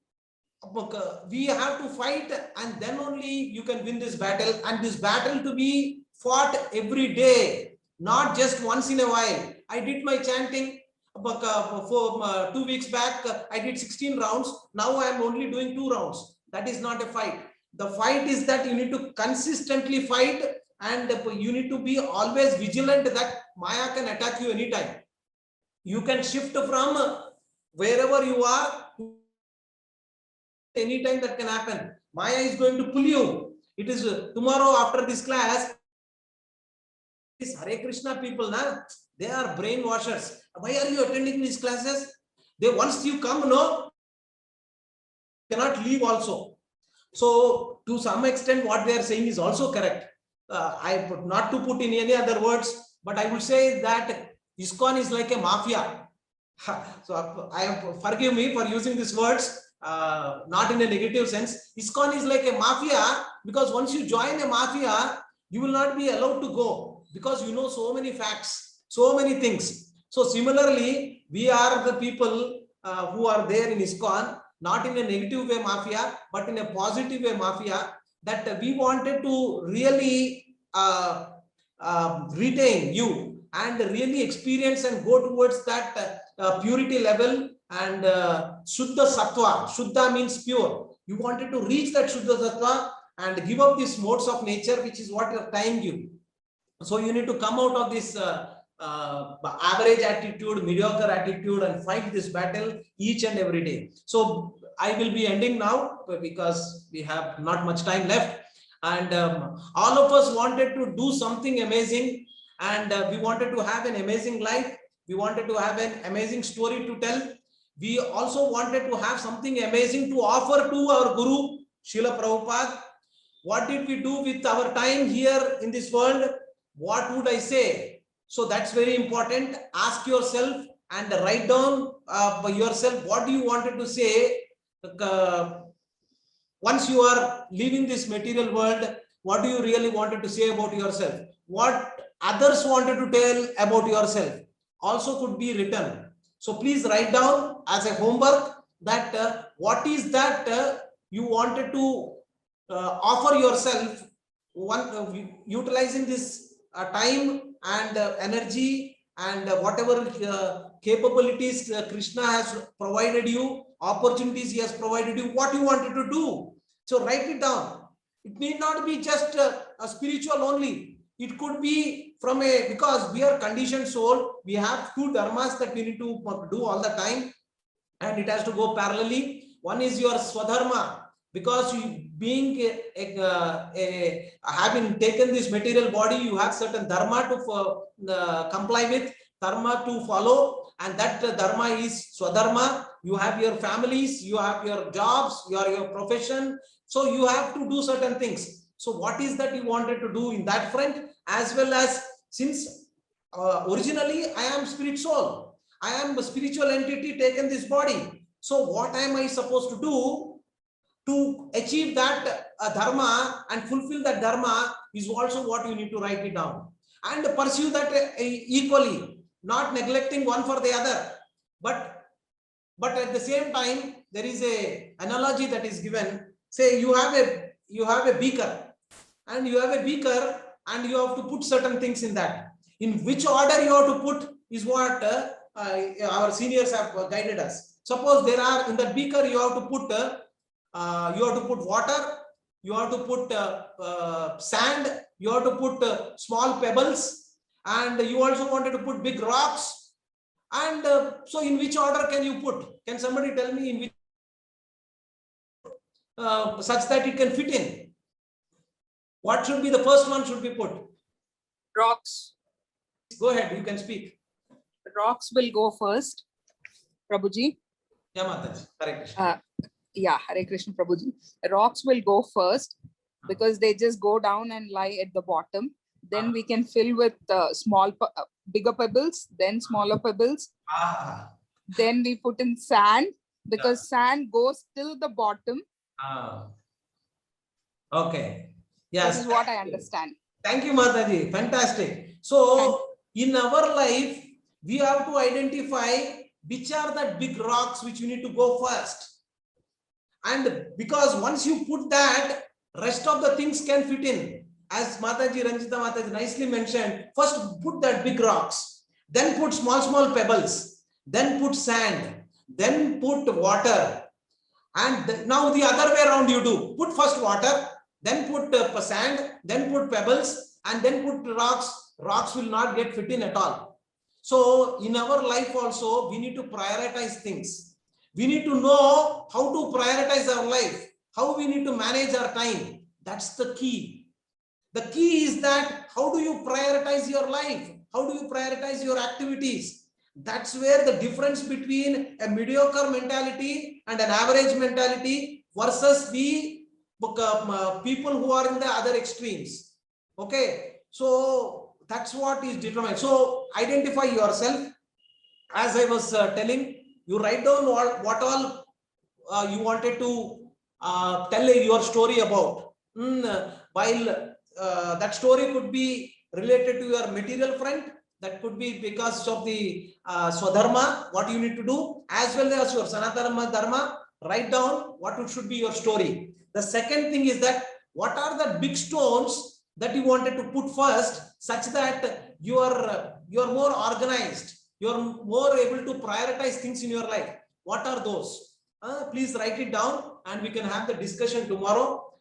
we have to fight, and then only you can win this battle. And this battle to be fought every day, not just once in a while. I did my chanting. For 2 weeks back, I did 16 rounds. Now I am only doing 2 rounds. That is not a fight. The fight is that you need to consistently fight, and you need to be always vigilant that Maya can attack you anytime. You can shift from wherever you are, anytime that can happen. Maya is going to pull you. It is tomorrow after this class. These Hare Krishna people, they are brainwashers. Why are you attending these classes? Once you come, cannot leave also. So to some extent, what they are saying is also correct. I not to put in any other words, but I would say that ISKCON is like a mafia. So forgive me for using these words, not in a negative sense. ISKCON is like a mafia, because once you join a mafia, you will not be allowed to go, because you know so many facts, so many things. So similarly, we are the people who are there in ISKCON, not in a negative way mafia, but in a positive way mafia, that we wanted to really retain you and really experience and go towards that purity level and Shuddha Sattva. Shuddha means pure. You wanted to reach that Shuddha Sattva and give up these modes of nature, which is what you're tying you. So you need to come out of this average attitude, mediocre attitude, and fight this battle each and every day. So I will be ending now because we have not much time left. And all of us wanted to do something amazing, and we wanted to have an amazing life. We wanted to have an amazing story to tell. We also wanted to have something amazing to offer to our Guru, Srila Prabhupada. What did we do with our time here in this world? What would I say? So that's very important. Ask yourself and write down yourself what do you wanted to say. Once you are leaving this material world, what do you really wanted to say about yourself? What others wanted to tell about yourself also could be written. So please write down as a homework that what is that you wanted to offer yourself, utilizing this time and energy and whatever capabilities Krishna has provided you, opportunities he has provided you, what you wanted to do. So write it down. It need not be just a spiritual only. It could be from because we are conditioned soul, we have 2 dharmas that we need to do all the time, and it has to go parallelly. One is your swadharma, because you being having taken this material body, you have certain dharma to comply with, dharma to follow, and that dharma is swadharma. You have your families, you have your jobs, your profession, so you have to do certain things. So what is that you wanted to do in that front, as well as, since originally I am spirit soul, I am a spiritual entity taken this body, so what am I supposed to do to achieve that dharma and fulfill that dharma is also what you need to write it down and pursue that equally, not neglecting one for the other. But at the same time, there is a analogy that is given. Say you have a beaker, and you have a beaker, and you have to put certain things in that. In which order you have to put is what our seniors have guided us. Suppose there are in the beaker, you have to put water, you have to put sand, you have to put small pebbles, and you also wanted to put big rocks. And so in which order can you put? Can somebody tell me in which such that it can fit in? What should be the first one should be put? Rocks. Go ahead, you can speak. Rocks will go first. Prabhuji. Yeah, Mataji. Hare Krishna. Yeah, Hare Krishna, Prabhuji. Rocks will go first because they just go down and lie at the bottom. Then we can fill with bigger pebbles, then smaller pebbles. Then we put in sand because sand goes till the bottom. Okay. Yes. This is what I understand. Thank you, Mataji. Fantastic. So in our life, we have to identify which are the big rocks which you need to go first. And because once you put that, rest of the things can fit in. As Mataji, Ranjita Mataji nicely mentioned, first put that big rocks. then put small pebbles, then put sand, then put water. And now the other way around you do. Put first water, then put sand, then put pebbles, and then put rocks. Rocks will not get fit in at all. So in our life also, we need to prioritize things. We need to know how to prioritize our life, how we need to manage our time. That's the key. The key is that how do you prioritize your life? How do you prioritize your activities? That's where the difference between a mediocre mentality and an average mentality versus the people who are in the other extremes. Okay, so that's what is determined. So identify yourself. As I was telling, you write down what all you wanted to tell your story about. While that story could be related to your material friend, that could be because of the Swadharma, what you need to do, as well as your Sanatana Dharma. Write down what should be your story. The second thing is that what are the big stones that you wanted to put first, such that you are more organized, you are more able to prioritize things in your life. What are those? Please write it down, and we can have the discussion tomorrow.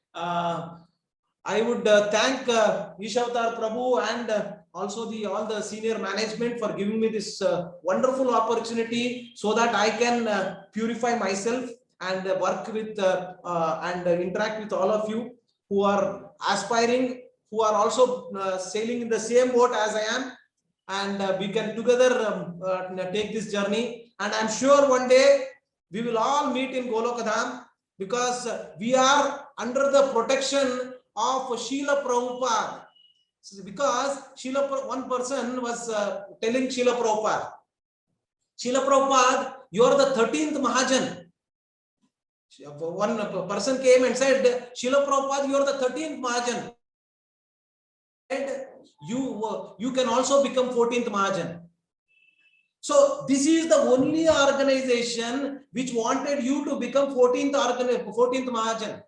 I would thank Ishavatar Prabhu and also all the senior management for giving me this wonderful opportunity, so that I can purify myself and work with and interact with all of you who are aspiring, who are also sailing in the same boat as I am, and we can together take this journey. And I'm sure one day we will all meet in Golokadham, because we are under the protection of Srila Prabhupada. Because one person was telling Srila Prabhupada, you are the 13th Mahajan. One person came and said, Srila Prabhupada, you are the 13th Mahajan. And you can also become 14th Mahajan. So this is the only organization which wanted you to become 14th Mahajan.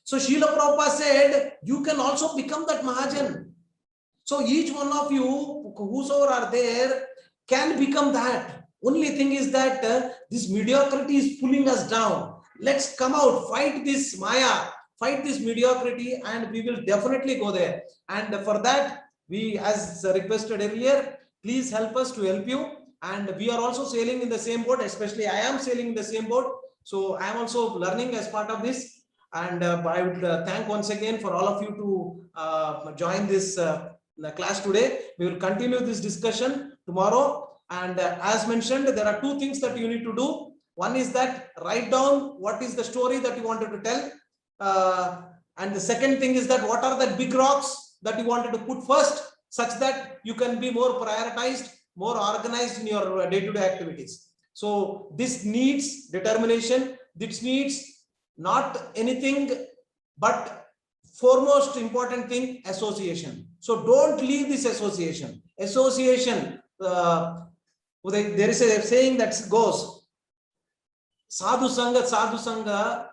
So Srila Prabhupada said, you can also become that Mahajan. So each one of you, whosoever are there, can become that. Only thing is that this mediocrity is pulling us down. Let's come out, fight this Maya, fight this mediocrity, and we will definitely go there. And for that, we, as requested earlier, please help us to help you. And we are also sailing in the same boat, especially I am sailing in the same boat. So I am also learning as part of this. And I would thank once again for all of you to join this class today. We will continue this discussion tomorrow. And as mentioned, there are two things that you need to do. One is that write down what is the story that you wanted to tell. And the second thing is that what are the big rocks that you wanted to put first, such that you can be more prioritized, more organized in your day-to-day activities. So this needs determination. This needs not anything but foremost important thing, association. So don't leave this association. Association, there is a saying that goes, sadhu sangha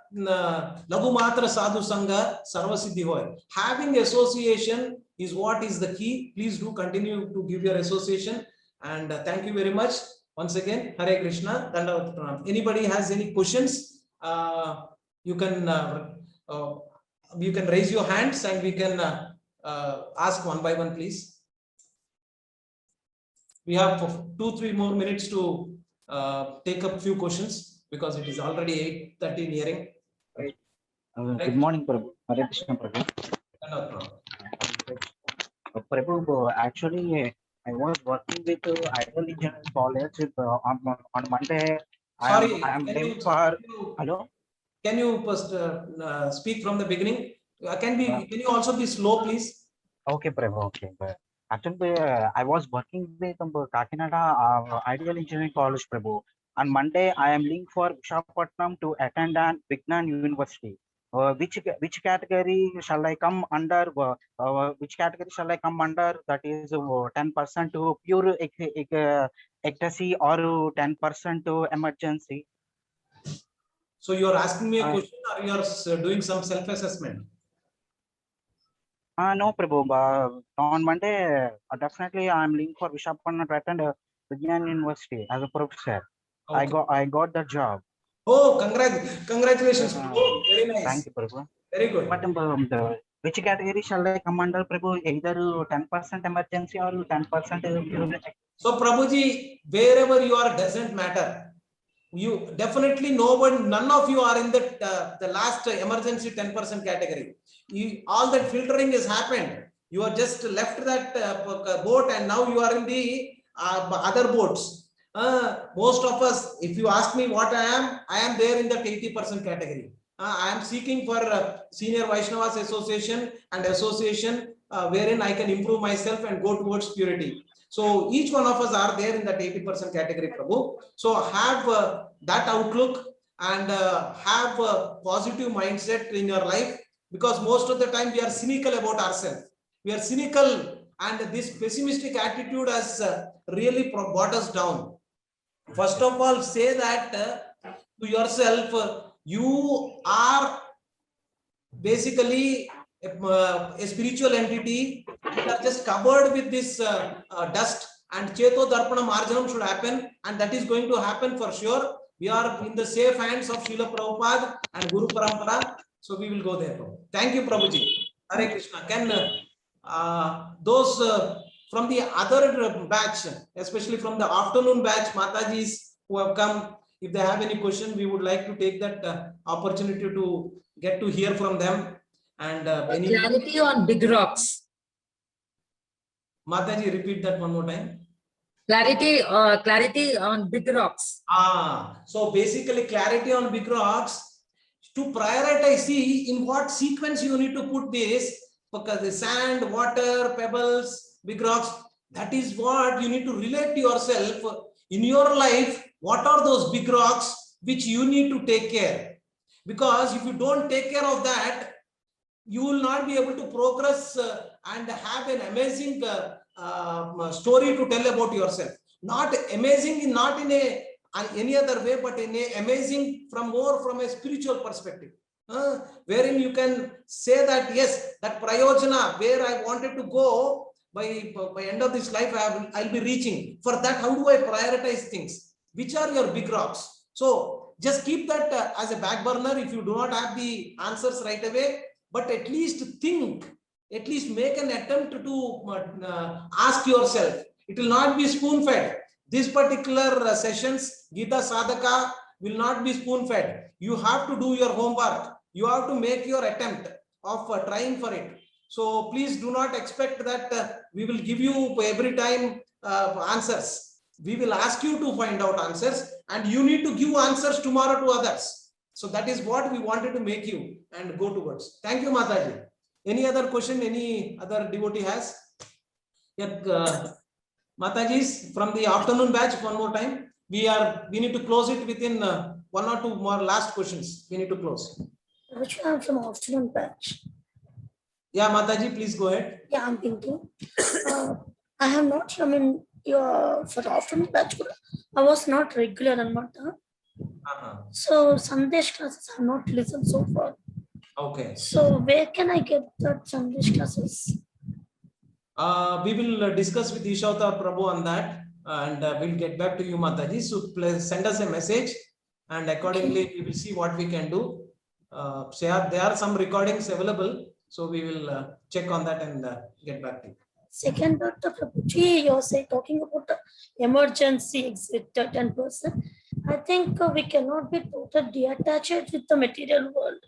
lagu matra sadhu sangha sarva siddhi hoy. Having association is what is the key. Please do continue to give your association. And thank you very much once again. Hare Krishna. Dandavat Pranam. Anybody has any questions? You can raise your hands and we can ask one by one, please. We have 2-3 more minutes to take up few questions, because it is already 8:30 nearing. Right. Good morning, Prabhu. Hare Krishna, Prabhu. Prabhu, actually, I was working with Ideal Engineering College on Monday. Sorry, I am late for. Hello. Can you first speak from the beginning? Can you also be slow, please? Okay, Prabhu. Okay. Actually, I was working with Kakinada Ideal Engineering College, Prabhu. On Monday, I am linked for Visakhapatnam to attend an Vignan University. Which category shall I come under? Which category shall I come under? That is 10% to pure ecstasy or 10% to emergency. So you are asking me a question, or you are doing some self-assessment? No, Prabhu. On Monday, definitely I'm looking for Vishakhapatnam to attend Vigyan University as a professor. Okay. I got the job. Oh, congratulations, Prabhu. Very Thank nice. you, Prabhu. Very good. But which category shall I come under, Prabhu? Either 10% emergency or 10%. So, Prabhuji, wherever you are doesn't matter. You definitely none of you are in the last emergency 10% category. All that filtering has happened. You are just left that boat and now you are in the other boats. Most of us, if you ask me what I am there in that 80% category. I am seeking for Senior Vaishnavas Association and association wherein I can improve myself and go towards purity. So each one of us are there in that 80% category, Prabhu. So have that outlook and have a positive mindset in your life, because most of the time we are cynical about ourselves. We are cynical, and this pessimistic attitude has really brought us down. First of all, say that to yourself, you are basically a spiritual entity. You are just covered with this dust, and Cheto Darpana Marjanam should happen, and that is going to happen for sure. We are in the safe hands of Srila Prabhupada and Guru Parampara, so we will go there. Thank you, Prabhuji. Hare Krishna. Can those from the other batch, especially from the afternoon batch, Matajis who have come, if they have any question, we would like to take that opportunity to get to hear from them. And clarity on big rocks. Mataji, repeat that one more time. Clarity on big rocks. So basically clarity on big rocks. To prioritize, see in what sequence you need to put this, because the sand, water, pebbles, big rocks, that is what you need to relate to yourself in your life. What are those big rocks which you need to take care? Because if you don't take care of that, you will not be able to progress and have an amazing story to tell about yourself. Not amazing, not in any other way, but in a amazing from a spiritual perspective, wherein you can say that yes, that prayojana where I wanted to go by end of this life, I'll be reaching. For that, how do I prioritize things? Which are your big rocks? So just keep that as a back burner if you do not have the answers right away, but at least think, at least make an attempt to ask yourself. It will not be spoon-fed. This particular sessions, Gita Sadhaka, will not be spoon-fed. You have to do your homework. You have to make your attempt of trying for it. So please do not expect that we will give you every time answers. We will ask you to find out answers, and you need to give answers tomorrow to others. So that is what we wanted to make you and go towards. Thank you, Mataji. Any other question any other devotee has? Yeah, Matajis from the afternoon batch, one more time. We need to close it within 1 or 2 more last questions. We need to close. Which one from afternoon batch? Yeah, Mataji, please go ahead. Yeah, I'm thinking. I have not, for the afternoon batch, I was not regular on Mata. So Sandesh classes I have not listened so far. Okay. So where can I get that Sandesh classes? We will discuss with Ishautar Prabhu on that, and we'll get back to you, Mataji. So please send us a message, and accordingly we will see what we can do. There are some recordings available, so we will check on that and get back to you. Second, Dr. Prabhuji, you're talking about the emergency exit 10%. I think we cannot be totally detached with the material world.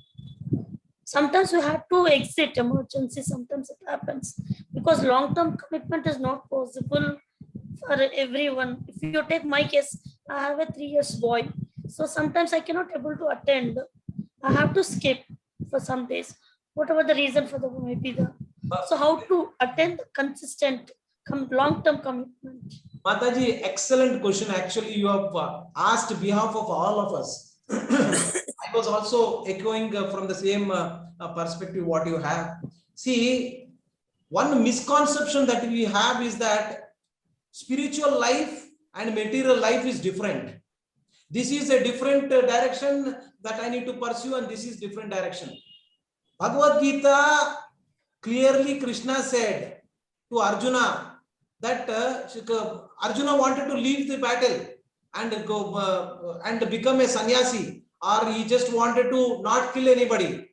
Sometimes we have to exit emergency, sometimes it happens, because long-term commitment is not possible for everyone. If you take my case, I have a 3 years boy. So sometimes I cannot able to attend. I have to skip for some days, whatever the reason for the maybe the. So how to attend consistent long-term commitment? Mataji, excellent question. Actually, you have asked behalf of all of us. I was also echoing from the same perspective what you have. See, one misconception that we have is that spiritual life and material life is different. This is a different direction that I need to pursue, and this is different direction. Bhagavad Gita clearly Krishna said to Arjuna that Arjuna wanted to leave the battle and go and become a sannyasi, or he just wanted to not kill anybody.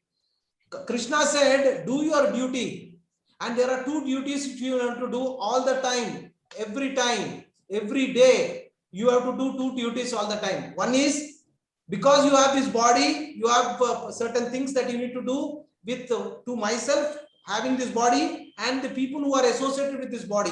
Krishna said, do your duty. And there are two duties which you have to do all the time, every day. You have to do two duties all the time. One is, because you have this body, you have certain things that you need to do with to myself, having this body, and the people who are associated with this body.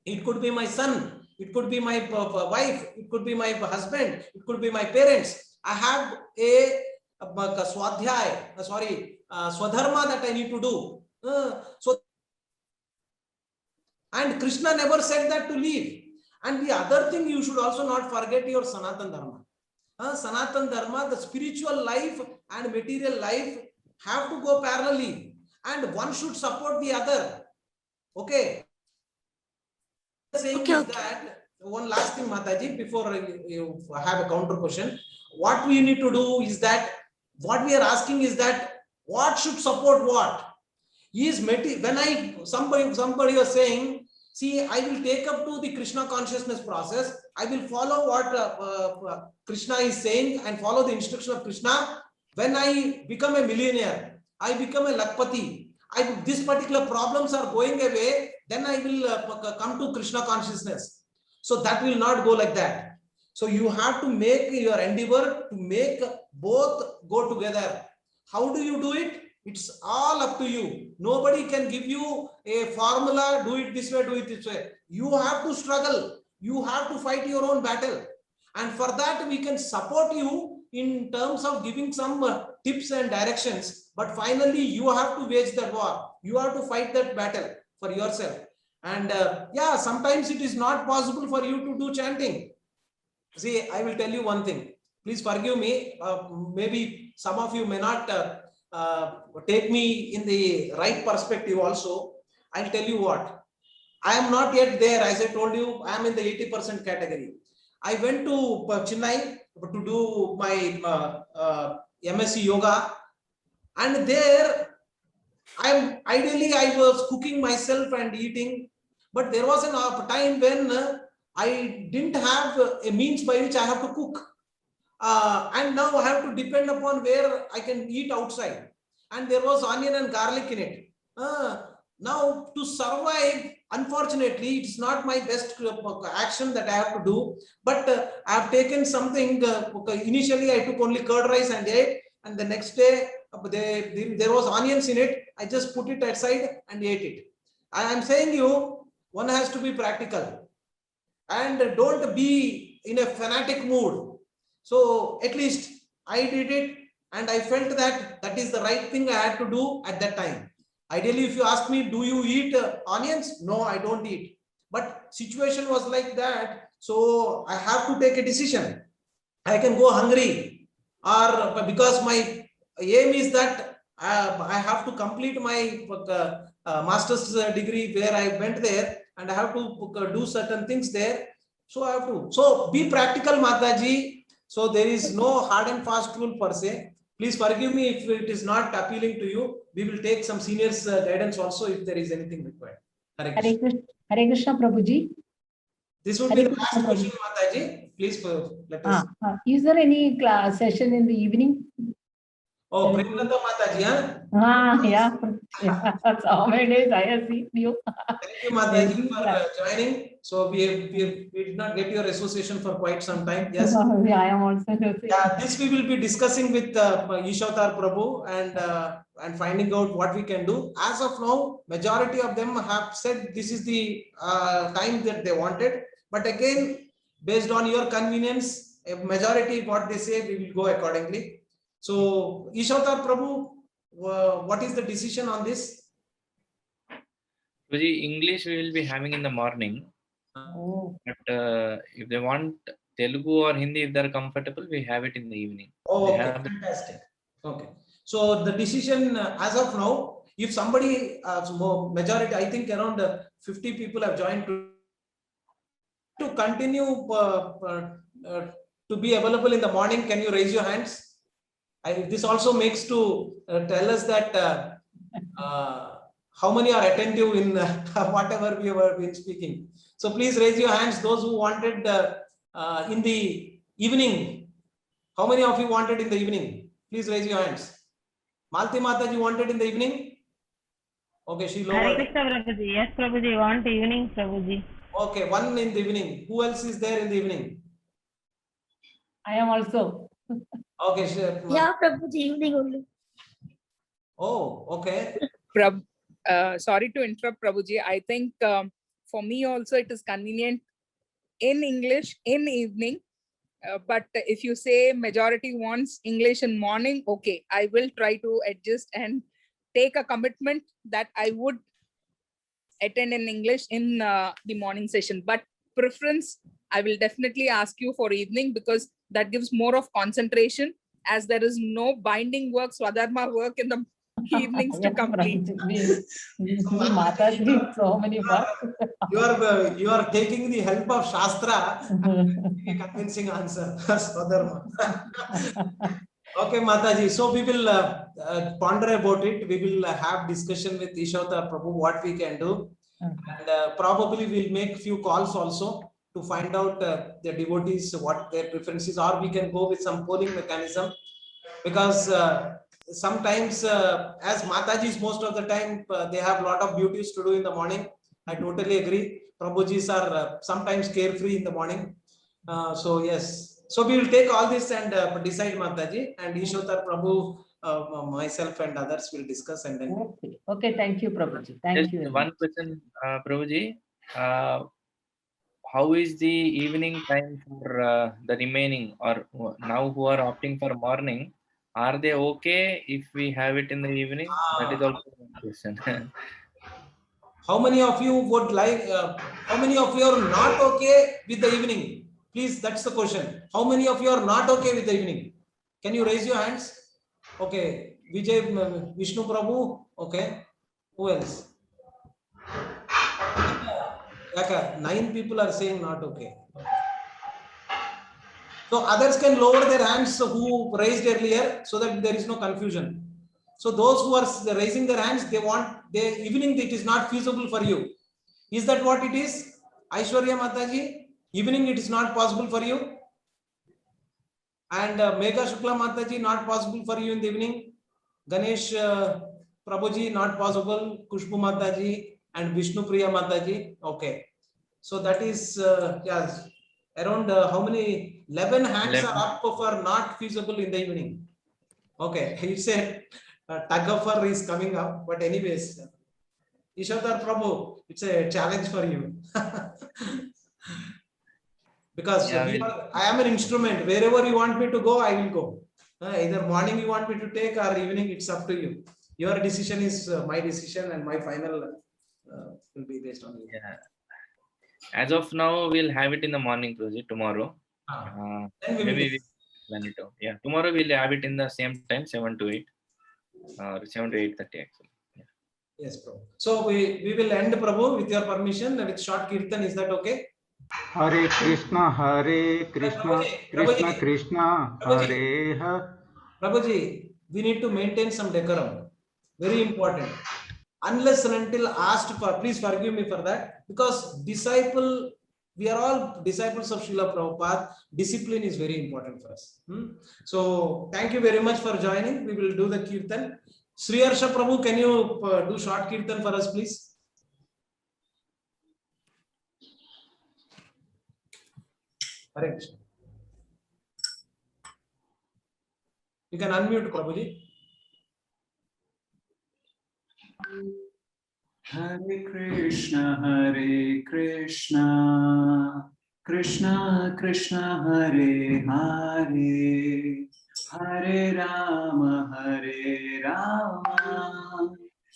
It could be my son, it could be my wife, it could be my husband, it could be my parents. I have a swadhyay, swadharma that I need to do. And Krishna never said that to leave. And the other thing, you should also not forget your Sanatan Dharma. Sanatan Dharma, the spiritual life and material life have to go parallelly, and one should support the other. Okay. Saying Okay, is okay. that one last thing, Mataji, before you have a counter question, what we need to do is that what we are asking is that what should support what is when somebody was saying, see, I will take up to the Krishna consciousness process, I will follow what Krishna is saying and follow the instruction of Krishna. When I become a millionaire, I become a lakpati, these particular problems are going away, then I will come to Krishna consciousness. So that will not go like that. So you have to make your endeavor to make both go together. How do you do it? It's all up to you. Nobody can give you a formula, do it this way, do it this way. You have to struggle. You have to fight your own battle. And for that, we can support you in terms of giving some tips and directions. But finally, you have to wage that war. You have to fight that battle for yourself. And yeah, sometimes it is not possible for you to do chanting. See, I will tell you one thing. Please forgive me. Maybe some of you may not take me in the right perspective also. I'll tell you what. I am not yet there. As I told you, I am in the 80% category. I went to Chennai to do my MSc Yoga. And there, I was cooking myself and eating. But there was a time when I didn't have a means by which I have to cook. And now I have to depend upon where I can eat outside. And there was onion and garlic in it. Now to survive, unfortunately, it's not my best action that I have to do. But I have taken something. Initially, I took only curd rice and ate. And the next day, there was onions in it. I just put it aside and ate it. I am saying you, one has to be practical. And don't be in a fanatic mood. So at least I did it, and I felt that that is the right thing I had to do at that time. Ideally, if you ask me, do you eat onions? No, I don't eat. But situation was like that. So I have to take a decision. I can go hungry, or because my aim is that I have to complete my master's degree where I went there, and I have to do certain things there. So I have to. So be practical, Mataji. So there is no hard and fast rule per se. Please forgive me if it is not appealing to you. We will take some seniors' guidance also if there is anything required. Hare Krishna. Hare Krishna, Prabhuji. This would be the last question, Mataji. Please let us. Is there any class session in the evening? Oh, Premlata Mataji, Yeah. So many days I have seen you. Thank you, Mataji, for joining. So we did not get your association for quite some time. Yes. Yeah, I am also. Yeah, this we will be discussing with Ishavatar Prabhu and finding out what we can do. As of now, majority of them have said this is the time that they wanted. But again, based on your convenience, a majority what they say, we will go accordingly. So, Ishavatar Prabhu, what is the decision on this? English we will be having in the morning. Oh. But if they want Telugu or Hindi, if they're comfortable, we have it in the evening. Oh, okay, fantastic. Okay. So the decision as of now, if somebody, majority, I think around 50 people have joined to continue to be available in the morning. Can you raise your hands? This also makes to tell us that how many are attentive in whatever we have been speaking? So please raise your hands, those who wanted in the evening. How many of you wanted in the evening? Please raise your hands. Malti Mataji wanted in the evening? Okay, she Hare lowered. Krishna Prabhuji. Yes, Prabhuji. Want evening, Prabhuji. Okay, one in the evening. Who else is there in the evening? I am also. Okay, sure. Yeah, Prabhuji, evening only. Oh, okay. Sorry to interrupt, Prabhuji. I think for me also it is convenient in English in evening. But if you say majority wants English in morning, okay, I will try to adjust and take a commitment that I would attend in English in the morning session. But preference, I will definitely ask you for evening because that gives more of concentration as there is no binding work, Swadharma work in the evenings to Yes, complete. Prabhuji. We Mataji, so many work. You are taking the help of Shastra. Convincing answer. Swadharma. Okay, Mataji. So we will ponder about it. We will have discussion with Ishavatar Prabhu what we can do, and probably we'll make few calls also to find out the devotees what their preferences are. We can go with some polling mechanism because sometimes, as Matajis most of the time they have a lot of duties to do in the morning. I totally agree. Prabhujis are sometimes carefree in the morning. So yes. So we will take all this and decide, Mataji, and Ishwatar Prabhu, myself and others will discuss and then. Okay. Okay. Thank you, Prabhuji. Thank Just you. very one much. question, Prabhuji. How is the evening time for the remaining or now who are opting for morning? Are they okay if we have it in the evening? That is also one question. How many of you would like, how many of you are not okay with the evening? Please, that's the question. How many of you are not okay with the evening? Can you raise your hands? Okay, Vijay, Vishnu Prabhu, okay. Who else? Yaka, 9 people are saying not okay. So others can lower their hands who raised earlier so that there is no confusion. So those who are raising their hands, they want the evening, it is not feasible for you. Is that what it is? Aishwarya Mataji, evening it is not possible for you. And Megha Shukla Mataji, not possible for you in the evening. Ganesh Prabhuji, not possible. Kushbu Mataji and Vishnu Priya Mataji. Okay. So that is, yes, around how many? 11 hands 11. are up for not feasible in the evening. Okay. He said tug of war is coming up. But anyways, Ishwadhar Prabhu, it's a challenge for you. Because Yeah, I am an instrument. Wherever you want me to go, I will go. Either morning you want me to take or evening, it's up to you. Your decision is my decision and my final will be based on you. yeah. As of now, we'll have it in the morning, Prabhuji, tomorrow. Then we will Maybe we plan it out. Yeah, tomorrow we'll have it in the same time, 7 to 8. Or 7 to 8:30 actually. Yeah. Yes, Prabhu. So we will end, Prabhu, with your permission, with short kirtan. Is that okay? Hare Krishna, Krishna Prabhuji, Krishna, Hare Hare. Prabhuji, we need to maintain some decorum. Very important. Unless and until asked for, please forgive me for that, because we are all disciples of Srila Prabhupada. Discipline is very important for us. So thank you very much for joining. We will do the kirtan. Sri Harsha Prabhu, can you do short kirtan for us, please? Hare Krishna. You can unmute, Prabhuji. Hare Krishna, Krishna Krishna, Hare Hare, Hare Rama,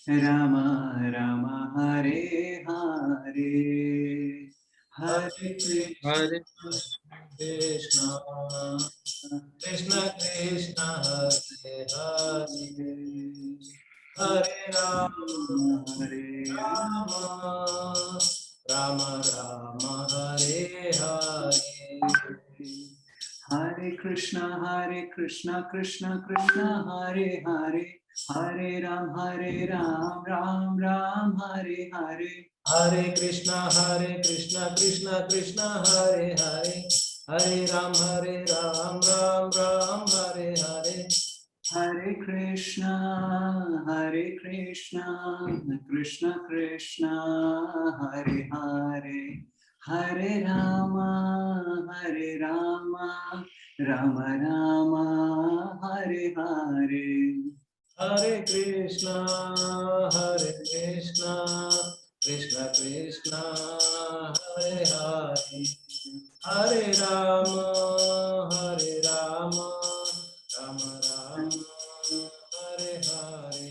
Rama Rama, Hare Hare. Hare Hare Krishna, Krishna Krishna, Hare Hare, Hare Rama, Rama Rama, Hare Hare. Hare Krishna, Krishna Krishna, Hare Hare, Hare Ram, Ram Ram, Hare Hare. Hare Krishna, Krishna Krishna, Hare Hare. Hare Ram, Ram Ram, Hare Hare. Hare Krishna, Krishna Krishna, Hare Hare. Hare Rama, Rama Rama, Hare Hare. Hare Krishna, Krishna Krishna, Hare Hare. Hare Rama, Rama Rama, Hare Hare.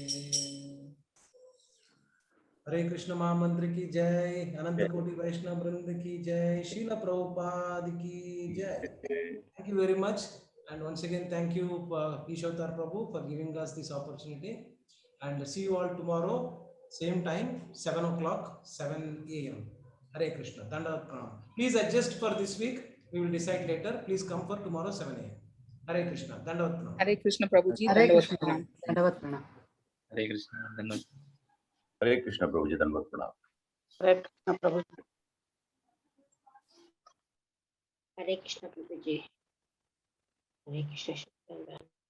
हरे कृष्ण महामंत्र की जय, अनंत कोटि वैष्णव वृंद की जय, शील प्रभुपाद की जय. Thank you very much, and once again thank you Ishavatar Prabhu for giving us this opportunity, and see you all tomorrow same time 7 o'clock 7 a.m. Hare Krishna, Dandavat Pranam. Please adjust for this week, we will decide later. Please come for tomorrow 7 a.m. Hare Krishna, Dandavat Pranam. Hare Krishna Prabhuji. Hare Dandavat Krishna. pranam. Dandavat pranam. Hare Krishna. Dhanavad. Hare Krishna Prabhuji, Dandavat Pranam. Hare Krishna Prabhuji. Hare Krishna Prabhuji. Hare Krishna.